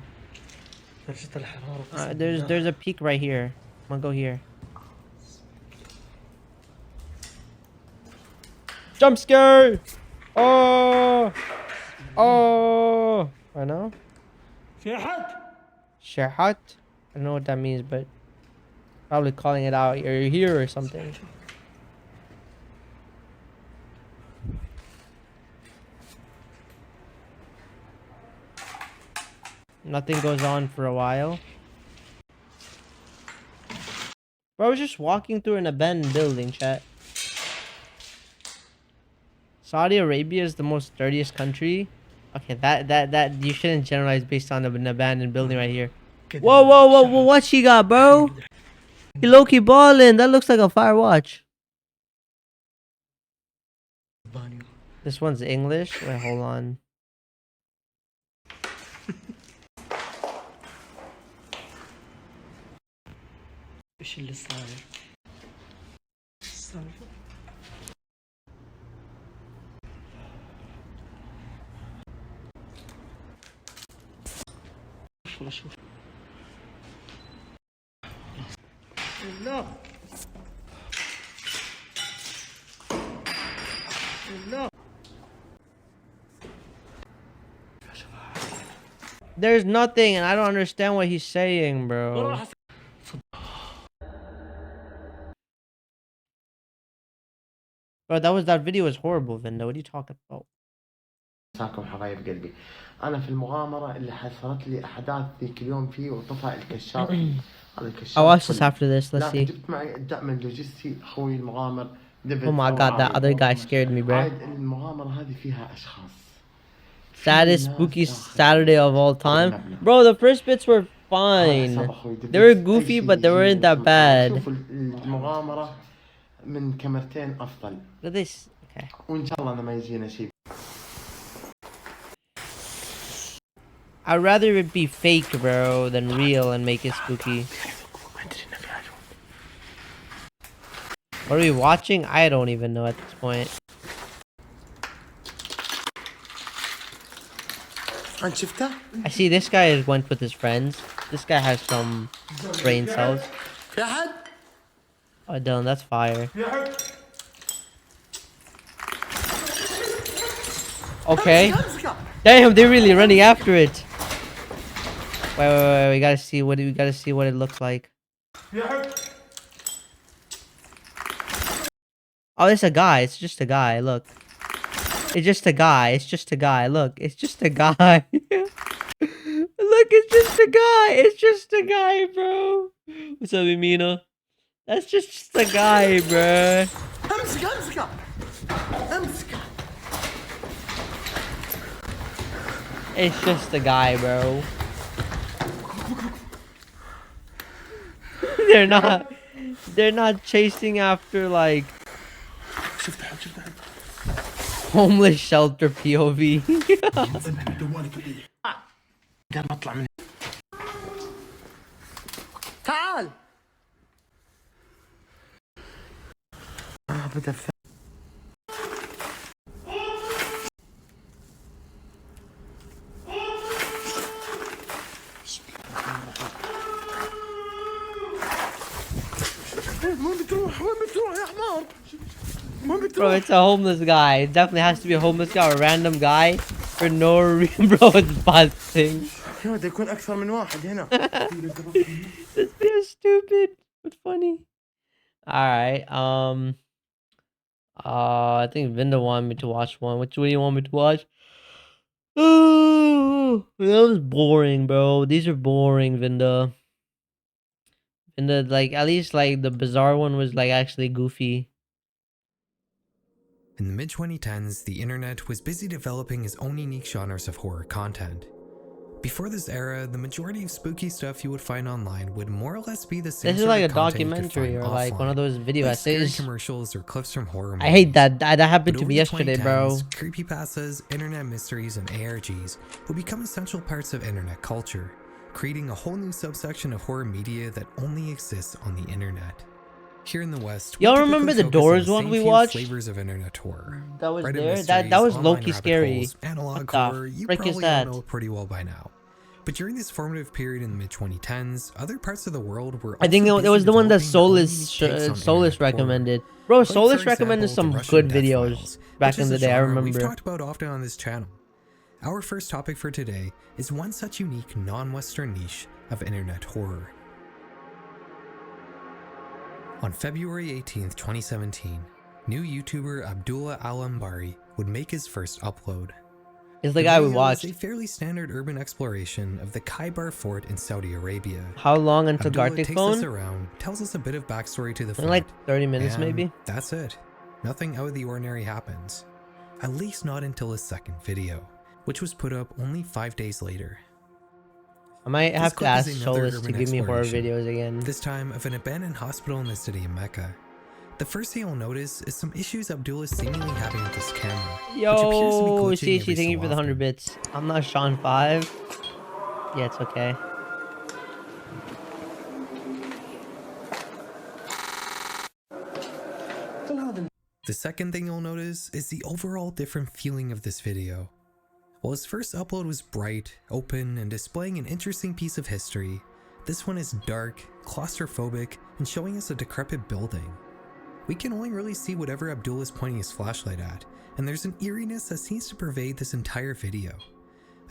There's a peak right here. I'm gonna go here. Jump scare! Oh! Oh! I know. Shahat? I don't know what that means, but probably calling it out. You're here or something. Nothing goes on for a while. Bro, I was just walking through an abandoned building, chat. Saudi Arabia is the most dirtiest country. Okay, that you shouldn't generalize based on an abandoned building right here. Whoa, whoa, whoa, whoa, what she got, bro? He low-key balling. That looks like a fire watch. This one's English. Wait, hold on. ايش اللي صاير؟ شوف لا لا There's nothing, and I don't understand what he's saying, bro. Bro, that video was horrible, Vinda. What are you talking about? مساكم حبايب قلبي. أنا في المغامرة اللي حصلت لي أحداث ذيك اليوم فيه وطفى الكشاف. هذا الكشاف. I'll watch this after this. Let's see. جبت معي الدعم اللوجستي أخوي المغامر ديفيد. Oh my god, that other guy scared me, bro. المغامرة هذه فيها أشخاص. Saddest spooky Saturday of all time. Bro, the first bits were fine. They were goofy, but they weren't that bad. شوف المغامرة من كاميرتين أفضل. This okay. وإن شاء الله أنا ما يجينا شيء. I'd rather it be fake, bro, than real and make it spooky. What are we watching? I don't even know at this point. I see this guy went with his friends. This guy has some brain cells. Oh, Dylan, that's fire. Okay. Damn, they're really running after it. Wait. We gotta see what it looks like. Oh, it's a guy. It's just a guy. Look. It's just a guy. It's just a guy. Look, it's just a guy. Look, it's just a guy. It's just a guy, bro. What's up, Emina? That's just a guy, bro. It's just a guy, bro. They're not chasing after like homeless shelter POV. تعال. بدأ Bro, it's a homeless guy. It definitely has to be a homeless guy or a random guy for no reason. Bro, it's busting. يكون أكثر من واحد هنا. This video is stupid but funny. Alright, I think Vinda wanted me to watch one. Which one do you want me to watch? Oh, that was boring, bro. These are boring, Vinda. Vinda, like, at least, like, the bizarre one was, like, actually goofy. In the mid-2010s, the internet was busy developing its own unique genres of horror content. Before this era, the majority of spooky stuff you would find online would more or less be the same. This is like a documentary or like one of those video like essays. Scary commercials or clips from horror movies. I hate that. That happened to me yesterday, bro. Creepypastas, internet mysteries, and ARGs would become essential parts of internet culture, creating a whole new subsection of horror media that only exists on the internet. Here in the West, y'all remember the Doors one we watched? Flavors of internet horror. That was there. That was low-key scary. Analog what horror, you frick probably is that? all know pretty well by now. But during this formative period in the mid-2010s, other parts of the world were. I think it was the one that Solus Solus recommended. Bro, Solus recommended some good videos back in the day. I remember. We've talked about often on this channel. Our first topic for today is one such unique non-Western niche of internet horror. On February 18th, 2017, new YouTuber Abdullah Al-Ambari would make his first upload. It's the guy we watched. A fairly standard urban exploration of the Khaybar Fort in Saudi Arabia. How long until Abdullah Gartic takes phone? us around, tells us a bit of backstory to the fort. Like 30 minutes maybe? That's it. Nothing out of the ordinary happens. At least not until his second video, which was put up only 5 days later. I might have to ask Solus to urban give me horror exploration, videos again. This time of an abandoned hospital in the city of Mecca. The first thing you'll notice is some issues Abdullah is seemingly having with this camera. Yo, CHC, thank you for the 100 often. bits. I'm not Sean 5. Yeah, it's okay. The second thing you'll notice is the overall different feeling of this video. While his first upload was bright, open, and displaying an interesting piece of history, this one is dark, claustrophobic, and showing us a decrepit building. We can only really see whatever Abdullah is pointing his flashlight at, and there's an eeriness that seems to pervade this entire video.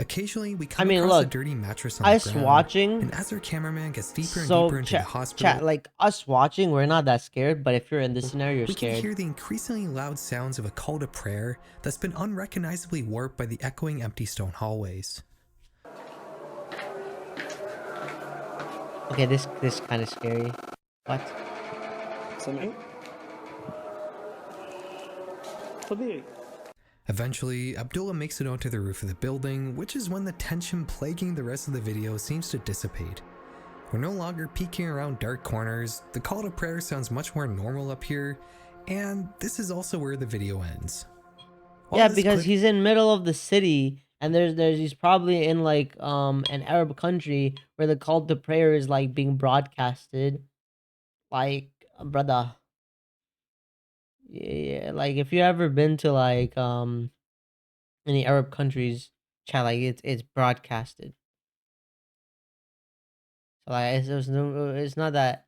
Occasionally, we come across a dirty mattress on the ground, watching, and as our cameraman gets deeper and deeper into the hospital, like us watching, we're not that scared, but if you're in this scenario, you're we scared. can hear the increasingly loud sounds of a call to prayer that's been unrecognizably warped by the echoing empty stone hallways. Okay, this kind of scary. What? Eventually, Abdullah makes it onto the roof of the building, which is when the tension plaguing the rest of the video seems to dissipate. We're no longer peeking around dark corners, the call to prayer sounds much more normal up here, and this is also where the video ends. Yeah, because he's in middle of the city, and he's probably in like an Arab country where the call to prayer is like being broadcasted. Like, brother. Yeah, like if you ever been to like any Arab countries, chat, like it's broadcasted. So like it's not that.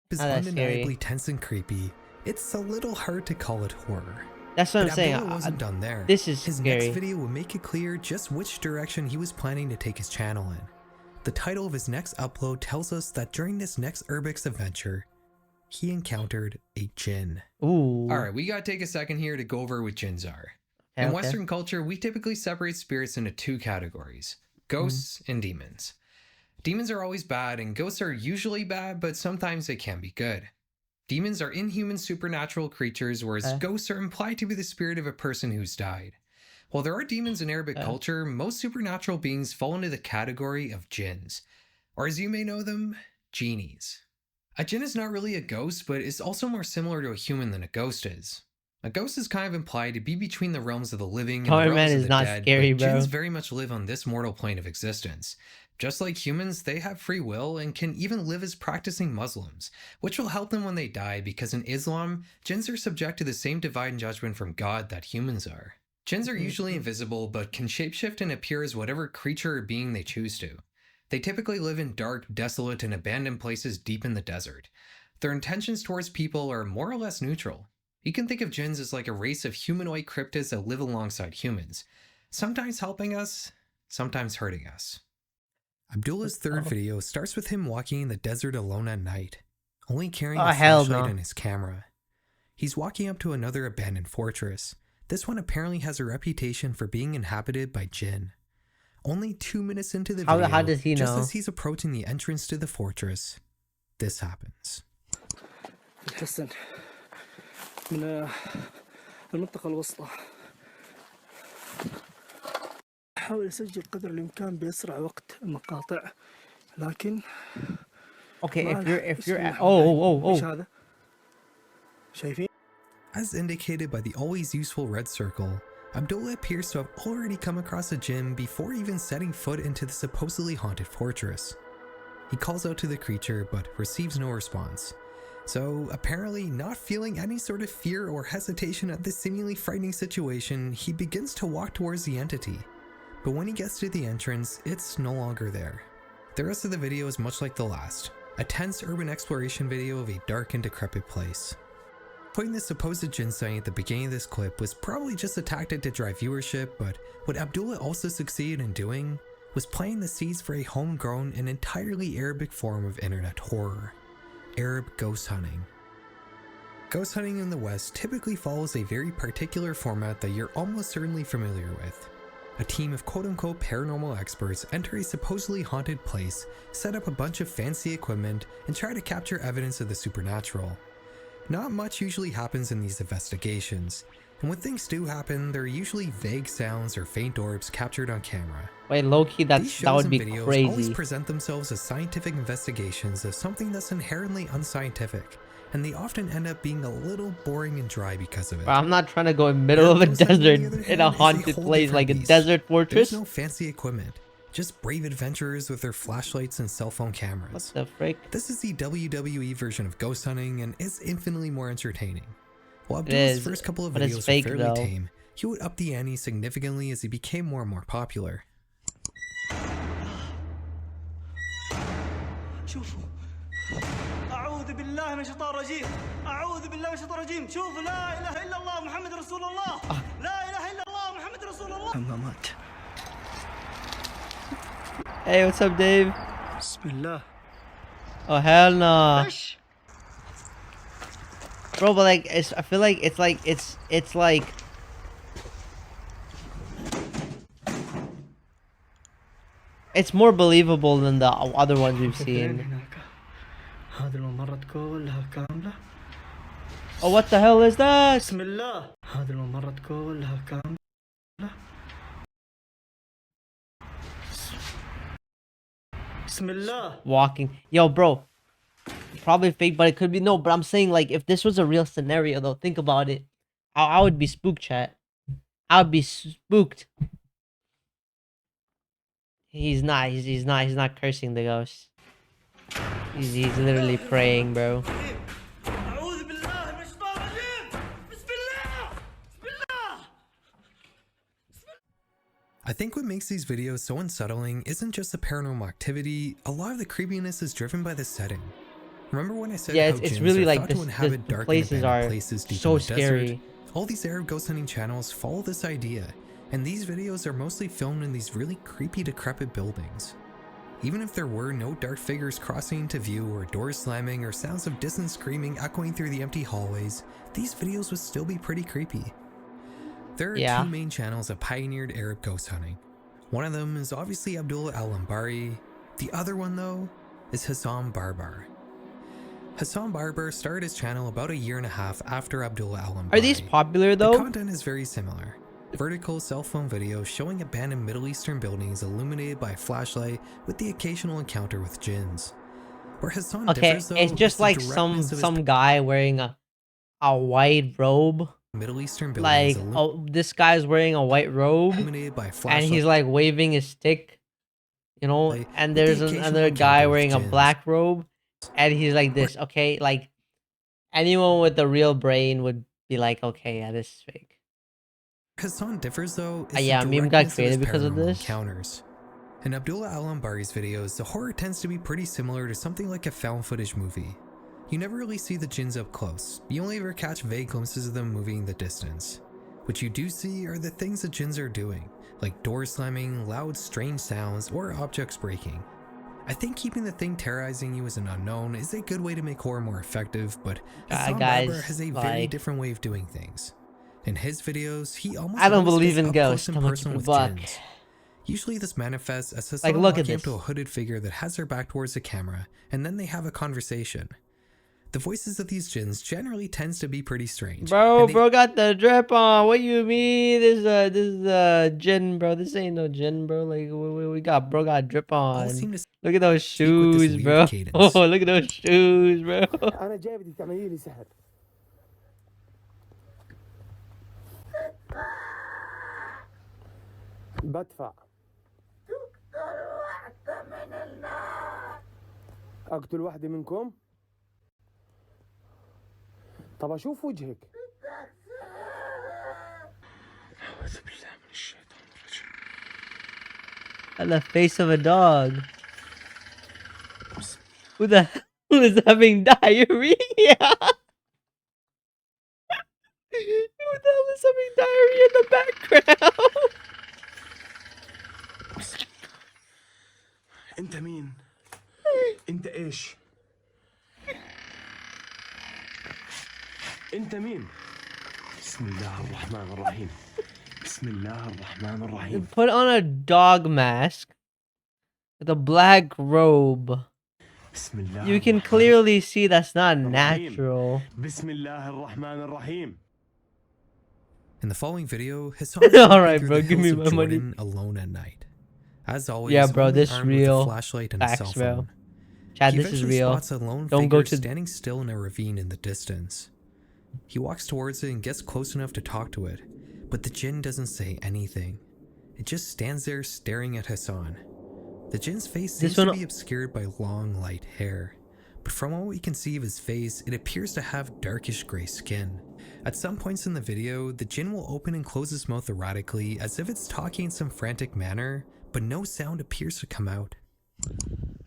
It's undeniably tense and creepy. It's a little hard to call it horror. That's what I'm saying. Abdullah wasn't done there. This is His scary. next video will make it clear just which direction he was planning to take his channel in. The title of his next upload tells us that during this next Urbex adventure, he encountered a jinn. Ooh. Alright, we gotta take a second here to go over what jinns are. In Western culture, we typically separate spirits into two categories, ghosts and demons. Demons are always bad, and ghosts are usually bad, but sometimes they can be good. Demons are inhuman supernatural creatures, whereas ghosts are implied to be the spirit of a person who's died. While there are demons in Arabic culture, most supernatural beings fall into the category of jinns, or as you may know them, genies. A jinn is not really a ghost, but is also more similar to a human than a ghost is. A ghost is kind of implied to be between the realms of the living and the Carman realms of is the not dead, scary, but bro. jinns very much live on this mortal plane of existence. Just like humans, they have free will and can even live as practicing Muslims, which will help them when they die because in Islam, jinns are subject to the same divine judgment from God that humans are. Jinns are usually invisible, but can shapeshift and appear as whatever creature or being they choose to. They typically live in dark, desolate, and abandoned places deep in the desert. Their intentions towards people are more or less neutral. You can think of jinns as like a race of humanoid cryptids that live alongside humans, sometimes helping us, sometimes hurting us. Abdullah's third video starts with him walking in the desert alone at night, only carrying a flashlight and his camera. He's walking up to another abandoned fortress. This one apparently has a reputation for being inhabited by jinn. Only 2 minutes into the video, how does he just know? as he's approaching the entrance to the fortress, this happens. الحسن من المنطقة الوسطى. أحاول أسجل قدر الإمكان بأسرع وقت المقاطع لكن Okay, if you're oh. هذا شايفين؟ As indicated by the always useful red circle, Abdullah appears to have already come across a jinn before even setting foot into the supposedly haunted fortress. He calls out to the creature but receives no response. So apparently not feeling any sort of fear or hesitation at this seemingly frightening situation, he begins to walk towards the entity. But when he gets to the entrance, it's no longer there. The rest of the video is much like the last, a tense urban exploration video of a dark and decrepit place. Putting this supposed jinn sighting at the beginning of this clip was probably just a tactic to drive viewership, but what Abdullah also succeeded in doing was planting the seeds for a homegrown and entirely Arabic form of internet horror: Arab ghost hunting. Ghost hunting in the West typically follows a very particular format that you're almost certainly familiar with. A team of quote-unquote paranormal experts enter a supposedly haunted place, set up a bunch of fancy equipment, and try to capture evidence of the supernatural. Not much usually happens in these investigations, and when things do happen, there are usually vague sounds or faint orbs captured on camera. Wait, low-key, that would be videos crazy. Always present themselves as scientific investigations of something that's inherently unscientific, and they often end up being a little boring and dry because of it. Bro, I'm not trying to go in the middle of a desert in a haunted place like a desert fortress. There's no fancy equipment, just brave adventurers with their flashlights and cell phone cameras. What the frick? This is the WWE version of ghost hunting and is infinitely more entertaining. While Abdullah's first couple of videos were fairly tame, he would up the ante significantly as he became more and more popular. شوفوا أعوذ بالله من الشيطان الرجيم أعوذ بالله من الشيطان الرجيم شوفوا لا إله إلا الله محمد رسول الله لا إله إلا الله محمد رسول الله مات. Hey, what's up, Dave? بسم الله. Oh, hell no. Bro, but like, I feel like it's like it's more believable than the other ones we've seen. هذه الممرات كلها كاملة. Oh, what the hell is that? بسم الله. هذه الممرات كلها كاملة. بسم الله. Walking. Yo, bro. Probably fake, but it could be no. But I'm saying, like, if this was a real scenario, though, think about it. I would be spooked, chat. I would be spooked. He's not. He's not. He's not cursing the ghost. He's literally praying, bro. I think what makes these videos so unsettling isn't just the paranormal activity. A lot of the creepiness is driven by the setting. Remember when I said how it's jinns really are like thought to inhabit the dark places and are abandoned places deep so in the scary. desert? All these Arab ghost hunting channels follow this idea, and these videos are mostly filmed in these really creepy, decrepit buildings. Even if there were no dark figures crossing into view or doors slamming or sounds of distant screaming echoing through the empty hallways, these videos would still be pretty creepy. There are two main channels that pioneered Arab ghost hunting. One of them is obviously Abdullah al-Ambari. The other one, though, is Hassan Barbar. Hassan Barbar started his channel about a year and a half after Abdullah al-Ambari. Are these popular, though? The content is very similar. Vertical cell phone videos showing abandoned Middle Eastern buildings illuminated by a flashlight with the occasional encounter with jinns. Where Hassan differs, though, it's just like some guy wearing a white robe Middle Eastern buildings like, oh, this guy's wearing a white robe illuminated by and flashlight. he's like waving his stick, you know, and there's another guy wearing a black robe and he's like this. Okay, like anyone with a real brain would be like, okay, yeah, this is fake. Hassan differs though is Yeah, the meme got directness of his created because of paranormal this. encounters. In Abdullah Al-Ambari's videos, the horror tends to be pretty similar to something like a found footage movie. You never really see the jinns up close, you only ever catch vague glimpses of them moving in the distance. What you do see are the things the jinns are doing, like doors slamming, loud strange sounds, or objects breaking. I think keeping the thing terrorizing you as an unknown is a good way to make horror more effective, but Hassan Barber has a very different way of doing things. In his videos, he almost I don't always believe gets in up ghosts. close and I'm gonna personal keep with it a buck. jinns. Usually this manifests as Like, Hassan look at walking up this. to a hooded figure that has their back towards the camera, and then they have a conversation. The voices of these jinns generally tends to be pretty strange. Bro got the drip on. What you mean? This is a jinn, bro. This ain't no jinn, bro. Like we got got drip on. Look at those shoes, bro. Oh, look at those shoes, bro. انا جاي بدك تعملي لي سحر. بدفع. تقتل واحدة من النار. اقتل واحدة منكم؟ طب اشوف وجهك. أعوذ بالله من الشيطان الرجيم. And the face of a dog. Who the hell is having diarrhea? Who the hell is having diarrhea in the background? انت مين؟ انت ايش؟ انت مين؟ بسم الله الرحمن الرحيم. بسم الله الرحمن الرحيم. Put on a dog mask with a black robe. بسم الله. You can clearly see that's not natural. بسم الله الرحمن الرحيم. In the following video, Hassan is Alright, through bro, the give me hills of my money. Jordan alone at night. As always, Yeah, bro, only this armed real. with a flashlight and a cell Facts, bro. phone. Chad, He this is eventually real. spots a lone Don't figure go to standing still in a ravine in the distance. He walks towards it and gets close enough to talk to it, but the jinn doesn't say anything. It just stands there staring at Hassan. The jinn's face seems to be obscured by long, light hair, but from what we can see of his face, it appears to have darkish gray skin. At some points in the video, the jinn will open and close his mouth erratically as if it's talking in some frantic manner, but no sound appears to come out.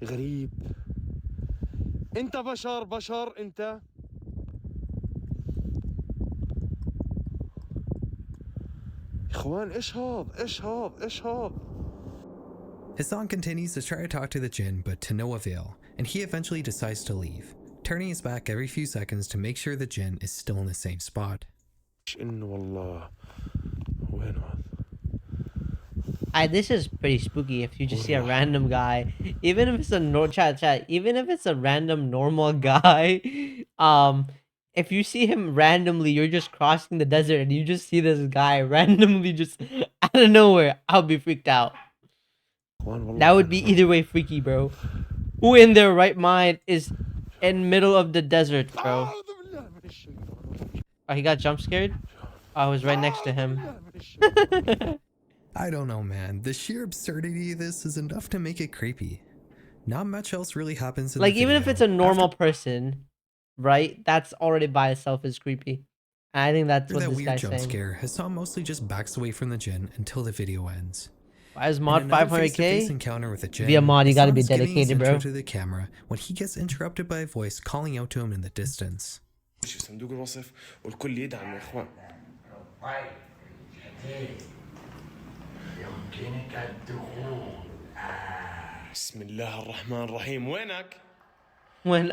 غريب. انت بشر انت. اخوان ايش هذا؟ Hassan continues to try to talk to the jinn, but to no avail, and he eventually decides to leave, turning his back every few seconds to make sure the jinn is still in the same spot. This is pretty spooky if you just see a random guy. Even if it's a even if it's a random normal guy, if you see him randomly, you're just crossing the desert and you just see this guy randomly just out of nowhere, I'll be freaked out. That would be either way freaky, bro. Who in their right mind is in middle of the desert, bro? Oh, he got jump scared? Oh, I was right next to him. I don't know, man. The sheer absurdity of this is enough to make it creepy. Not much else really happens in like, the even video. if it's a normal person, right? That's already by itself is creepy. And I think that's what this weird guy's jump saying. scare, Hassan mostly just backs away from the jinn until the video ends. Why is mod In another 500k? face-to-face encounter with a jinn, Via mod, you gotta be Hassan's giving his dedicated, bro. intro to the camera when he gets interrupted by a voice calling out to him in the distance. صندوق الوصف والكل يدعم يا اخوان. يمكنك الدخول. بسم الله الرحمن الرحيم. وينك؟ When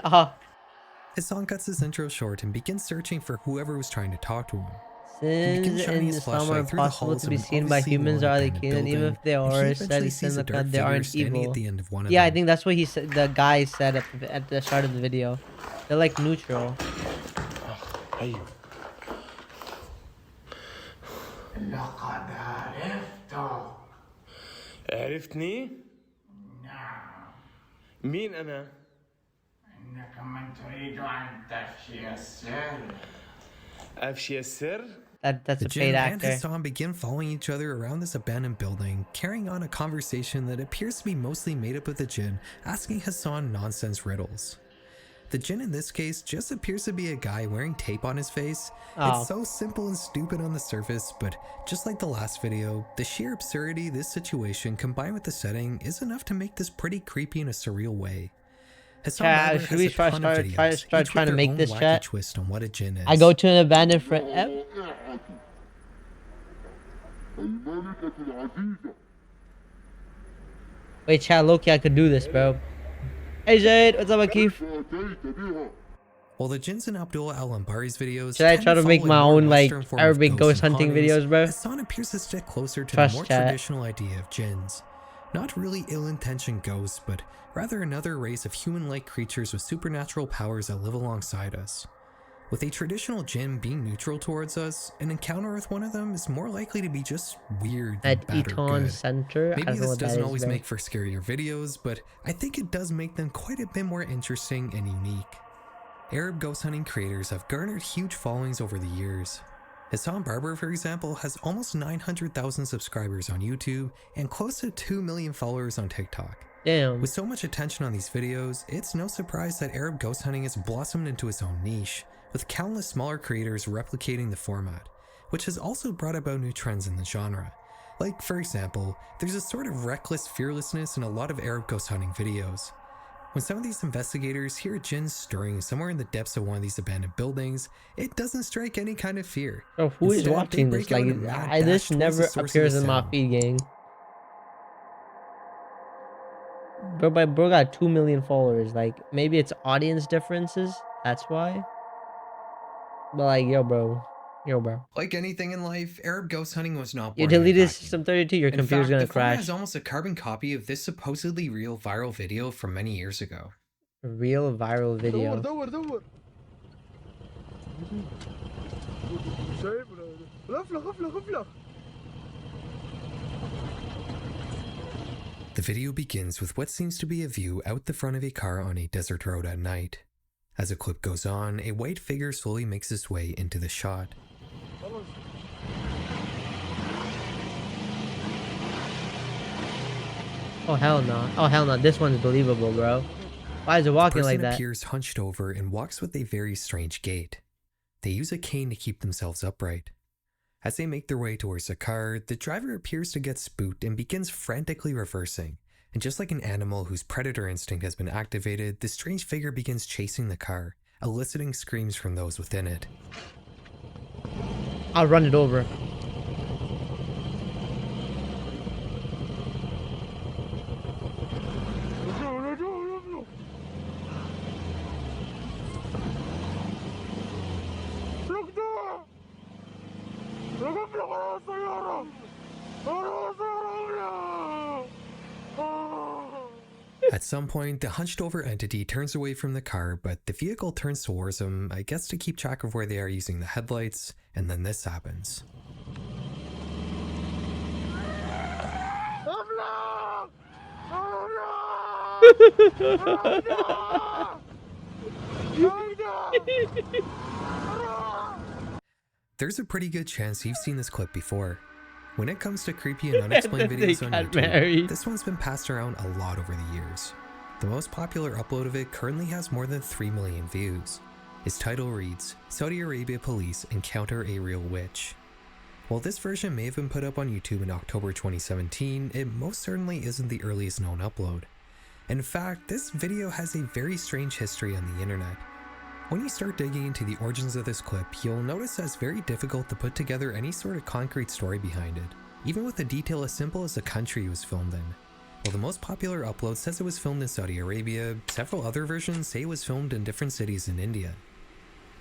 Hassan cuts his intro short and begins searching for whoever was trying to talk to him. Sins in Islam are impossible to be seen by humans or the king, even if they are said they aren't evil. Yeah, I think that's what he said. The guy said at the start of the video. They're like neutral. لقد عرفته. عرفتني؟ نعم. مين أنا؟ إنك من تريد أن تفشي السر. That's The a Jinn paid and actor. Hassan begin following each other around this abandoned building, carrying on a conversation that appears to be mostly made up of the Jinn asking Hassan nonsense riddles. The Jinn in this case just appears to be a guy wearing tape on his face. Oh. It's so simple and stupid on the surface, but just like the last video, the sheer absurdity of this situation combined with the setting is enough to make this pretty creepy in a surreal way. Hassan Barber Should has we a ton of videos, start each with trying to their make own this wacky chat? twist on what a Jinn is. I go to an abandoned friend. Wait, chat, Loki, I could do this, bro. Hey, Jade, what's up, Akif? While the Jinns in Abdullah Al-Ambari's videos Should I tend try to make follow a my more own, like, Western form of Arabic ghosts ghost and hunting hauntings, videos, bro? Hassan appears to stick closer to Trust the more chat. traditional idea of Jinns. Not really ill-intentioned ghosts, but rather another race of human-like creatures with supernatural powers that live alongside us. With a traditional Jinn being neutral towards us, an encounter with one of them is more likely to be just weird than At bad or Eton good. Center? I Maybe don't know this what that doesn't is, always bro. make for scarier videos, but I think it does make them quite a bit more interesting and unique. Arab ghost hunting creators have garnered huge followings over the years. Hassan Barber, for example, has almost 900,000 subscribers on YouTube and close to 2 million followers on TikTok. Damn. With so much attention on these videos, it's no surprise that Arab ghost hunting has blossomed into its own niche, with countless smaller creators replicating the format, which has also brought about new trends in the genre. Like, for example, there's a sort of reckless fearlessness in a lot of Arab ghost hunting videos. When some of these investigators hear a Jinn stirring somewhere in the depths of one of these abandoned buildings, it doesn't strike any kind of fear. Bro, who is Instead, they watching break this? Like, out in a mad dash this towards never the source of appears the in my sound. feed, gang. Bro got 2 million followers. Like, maybe it's audience differences. That's why. But like, yo, bro. Like anything in life, Arab ghost hunting was not You born in a deleted vacuum. System 32, your In computer's fact, gonna the format crash. is almost a carbon copy of this supposedly real viral video from many years ago. Real viral video. دور شايف غفلة غفلة غفلة. The video begins with what seems to be a view out the front of a car on a desert road at night. As the clip goes on, a white figure slowly makes its way into the shot. Oh hell no. Oh hell no. This one's believable, bro. Why is it walking The like person that? appears hunched over and walks with a very strange gait. They use a cane to keep themselves upright. As they make their way towards the car, the driver appears to get spooked and begins frantically reversing. And just like an animal whose predator instinct has been activated, the strange figure begins chasing the car, eliciting screams from those within it. I'll run it over. At some point, the hunched over entity turns away from the car, but the vehicle turns towards them, I guess to keep track of where they are using the headlights, and then this happens. There's a pretty good chance you've seen this clip before. When it comes to creepy and unexplained They videos on got YouTube, married. this one's been passed around a lot over the years. The most popular upload of it currently has more than 3 million views. Its title reads, Saudi Arabia Police Encounter a Real Witch. While this version may have been put up on YouTube in October 2017, it most certainly isn't the earliest known upload. In fact, this video has a very strange history on the internet. When you start digging into the origins of this clip, you'll notice that it's very difficult to put together any sort of concrete story behind it, even with a detail as simple as the country it was filmed in. While the most popular upload says it was filmed in Saudi Arabia, several other versions say it was filmed in different cities in India.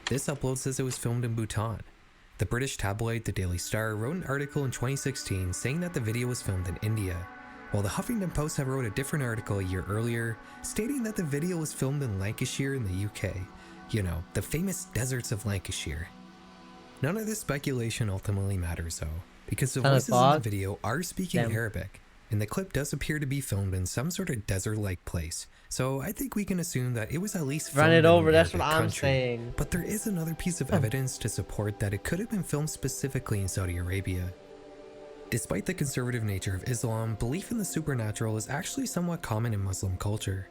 This upload says it was filmed in Bhutan. The British tabloid The Daily Star wrote an article in 2016 saying that the video was filmed in India, while the Huffington Post have wrote a different article a year earlier stating that the video was filmed in Lancashire in the UK. You know, the famous deserts of Lancashire. None of this speculation ultimately matters though, because the voices in the video are speaking Arabic. and the clip does appear to be filmed in some sort of desert-like place, so I think we can assume that it was at least filmed Run it in over, an that's what Arabic I'm country. saying. But there is another piece of evidence to support that it could have been filmed specifically in Saudi Arabia. Despite the conservative nature of Islam, belief in the supernatural is actually somewhat common in Muslim culture.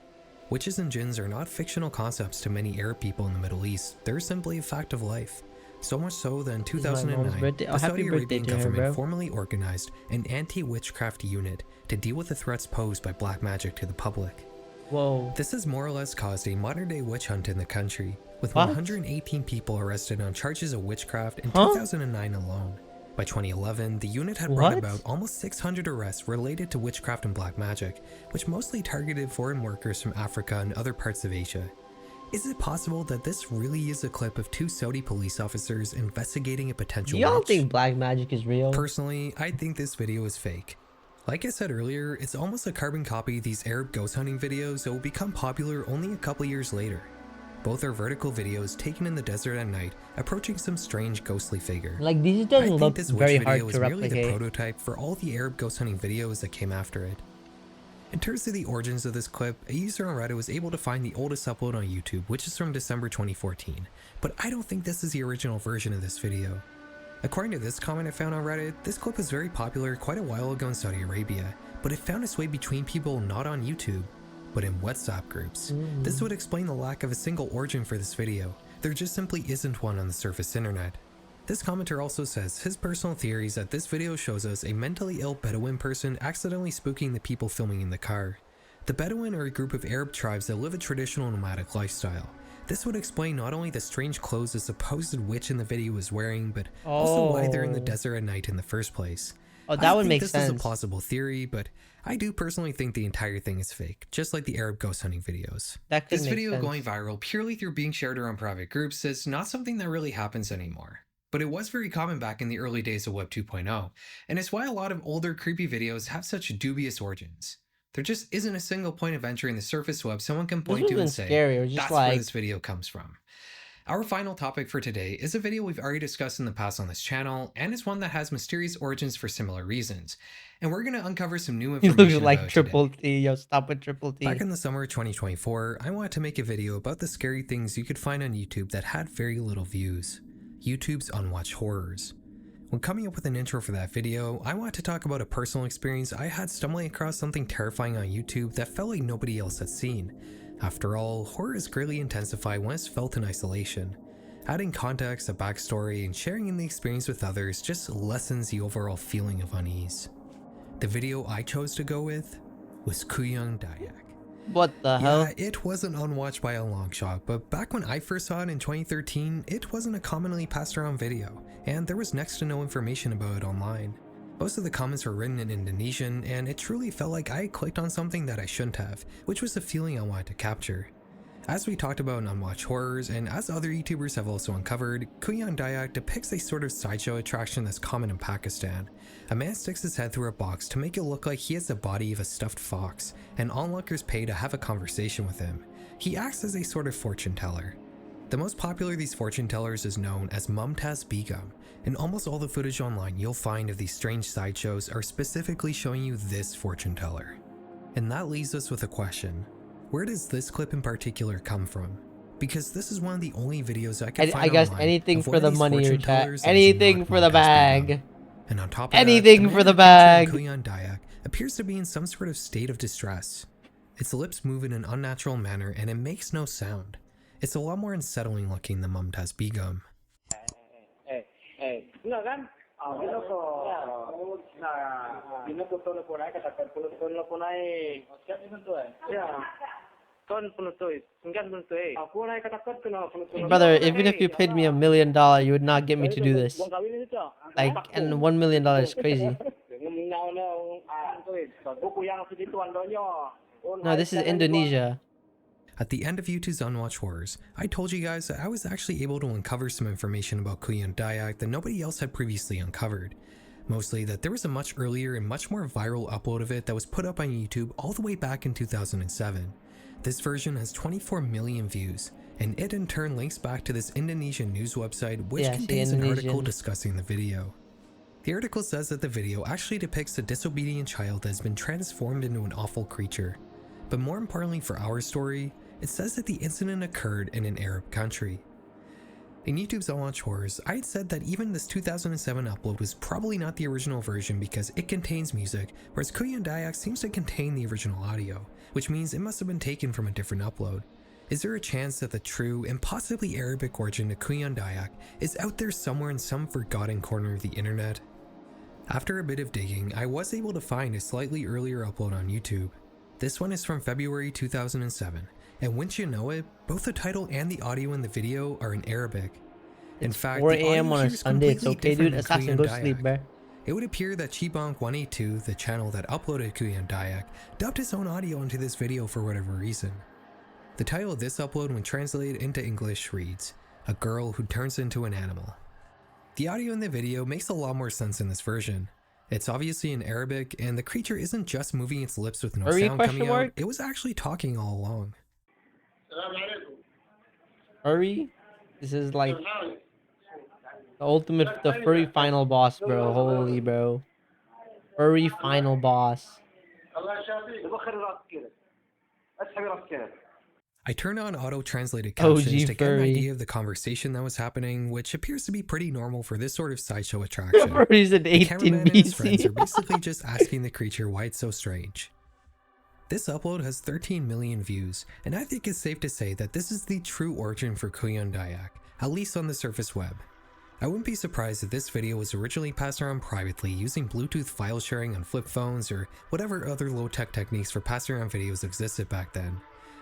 Witches and jinns are not fictional concepts to many Arab people in the Middle East, they're simply a fact of life. So much so that in 2009, the Saudi Arabian government formally organized an anti-witchcraft unit to deal with the threats posed by black magic to the public. Whoa. This has more or less caused a modern-day witch hunt in the country, with What? 118 people arrested on charges of witchcraft in 2009 alone. By 2011, the unit had brought about almost 600 arrests related to witchcraft and black magic, which mostly targeted foreign workers from Africa and other parts of Asia. Is it possible that this really is a clip of 2 Saudi police officers investigating a potential Y'all witch? think black magic is real? Personally, I think this video is fake. Like I said earlier, it's almost a carbon copy of these Arab ghost hunting videos that will become popular only a couple years later. Both are vertical videos taken in the desert at night, approaching some strange ghostly figure. Like, these I doesn't think look this very witch hard video to is merely the replicate. prototype for all the Arab ghost hunting videos that came after it. In terms of the origins of this clip, a user on Reddit was able to find the oldest upload on YouTube, which is from December 2014, but I don't think this is the original version of this video. According to this comment I found on Reddit, this clip was very popular quite a while ago in Saudi Arabia, but it found its way between people not on YouTube, but in WhatsApp groups. This would explain the lack of a single origin for this video. There just simply isn't one on the surface internet. This commenter also says his personal theory is that this video shows us a mentally ill Bedouin person accidentally spooking the people filming in the car. The Bedouin are a group of Arab tribes that live a traditional nomadic lifestyle. This would explain not only the strange clothes the supposed witch in the video is wearing, but also why they're in the desert at night in the first place. Oh, that would think make this sense. is a plausible theory, but I do personally think the entire thing is fake, just like the Arab ghost hunting videos. That could This make video sense. going viral purely through being shared around private groups is not something that really happens anymore. But it was very common back in the early days of Web 2.0, and it's why a lot of older creepy videos have such dubious origins. There just isn't a single point of entry in the surface web someone can point to and say, that's where this video comes from. Our final topic for today is a video we've already discussed in the past on this channel, and is one that has mysterious origins for similar reasons. And we're going to uncover some new He information looks like about it Triple today. T. Yo, stop with Triple T. Back in the summer of 2024, I wanted to make a video about the scary things you could find on YouTube that had very little views. YouTube's unwatched horrors. When coming up with an intro for that video, I wanted to talk about a personal experience I had stumbling across something terrifying on YouTube that felt like nobody else had seen. After all, horror is greatly intensified when it's felt in isolation. Adding context, a backstory, and sharing in the experience with others just lessens the overall feeling of unease. The video I chose to go with was Kuyang Dayak. What the hell? Yeah, it wasn't unwatched by a long shot, but back when I first saw it in 2013, it wasn't a commonly passed around video, and there was next to no information about it online. Most of the comments were written in Indonesian, and it truly felt like I clicked on something that I shouldn't have, which was the feeling I wanted to capture. As we talked about in Unwatched Horrors, and as other YouTubers have also uncovered, Kuyang Dayak depicts a sort of sideshow attraction that's common in Pakistan. A man sticks his head through a box to make it look like he has the body of a stuffed fox, and onlookers pay to have a conversation with him. He acts as a sort of fortune teller. The most popular of these fortune tellers is known as Mumtaz Begum, and almost all the footage online you'll find of these strange sideshows are specifically showing you this fortune teller. And that leaves us with a question. Where does this clip in particular come from? Because this is one of the only videos I could find I guess online anything of for one of the these money, fortune or chat. tellers that is Anything not for the Mumtaz bag. Begum. And on top of Anything that, for the man bag. featuring Kuyang Dayak appears to be in some sort of state of distress. Its lips move in an unnatural manner and it makes no sound. It's a lot more unsettling looking than Mumtaz Begum. Enggak kan? Ini ko telepon aja kata telepon aja. Siap itu tuh. Ya. Kon penutup. Enggak penutup. Aku naik kata penutup. Brother, even if you paid me $1 million, you would not get me to do this. Like, and $1 million is crazy. No, this is Indonesia. At the end of YouTube's Unwatched Horrors, I told you guys that I was actually able to uncover some information about Kuyang Dayak that nobody else had previously uncovered. Mostly that there was a much earlier and much more viral upload of it that was put up on YouTube all the way back in 2007. This version has 24 million views, and it in turn links back to this Indonesian news website which contains an article discussing the video. The article says that the video actually depicts a disobedient child that has been transformed into an awful creature. But more importantly for our story, it says that the incident occurred in an Arab country. In YouTube's I'll Watch Horrors, I had said that even this 2007 upload was probably not the original version because it contains music, whereas Kuyan Dayak seems to contain the original audio, which means it must have been taken from a different upload. Is there a chance that the true and possibly Arabic origin to Kuyan Dayak is out there somewhere in some forgotten corner of the internet? After a bit of digging, I was able to find a slightly earlier upload on YouTube. This one is from February 2007, and wouldn't you know it, both the title and the audio in the video are in Arabic. In fact, 4 the audio a.m. on a here is Sunday. It's completely okay, different dude. than Assassin, Kuyan go Dayak. sleep, bro. It would appear that Chibonk182, the channel that uploaded Kuyan Dayak, dubbed his own audio into this video for whatever reason. The title of this upload when translated into English reads, "A Girl Who Turns Into an Animal." The audio in the video makes a lot more sense in this version. It's obviously in Arabic, and the creature isn't just moving its lips with no sound coming out, it was actually talking all along. Furry? This is like the ultimate, the furry final boss, bro. Holy, bro. Furry final boss. I turned on auto-translated OG captions to get an furry. idea of the conversation that was happening, which appears to be pretty normal for this sort of sideshow attraction. Furry's in The 18 cameraman and his BC. friends are basically just asking the creature why it's so strange. This upload has 13 million views, and I think it's safe to say that this is the true origin for Kuyan Dayak, at least on the surface web. I wouldn't be surprised if this video was originally passed around privately using Bluetooth file sharing on flip phones or whatever other low-tech techniques for passing around videos existed back then.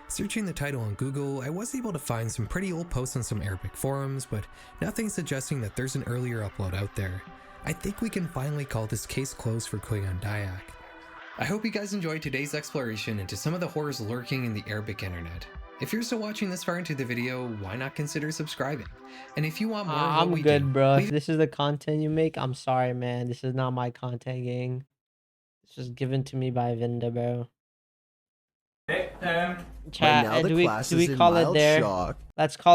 Searching the title on Google, I was able to find some pretty old posts on some Arabic forums, but nothing suggesting that there's an earlier upload out there. I think we can finally call this case closed for Kuyan Dayak. I hope you guys enjoyed today's exploration into some of the horrors lurking in the Arabic internet. If you're still watching this far into the video, why not consider subscribing? And if you want more of what I'm we good, do, bro. leave If this is the content you make, I'm sorry, man. This is not my content, gang. It's just given to me by Vinda, bro. Chat, now the do we class is in call it mild there? shock. Let's call it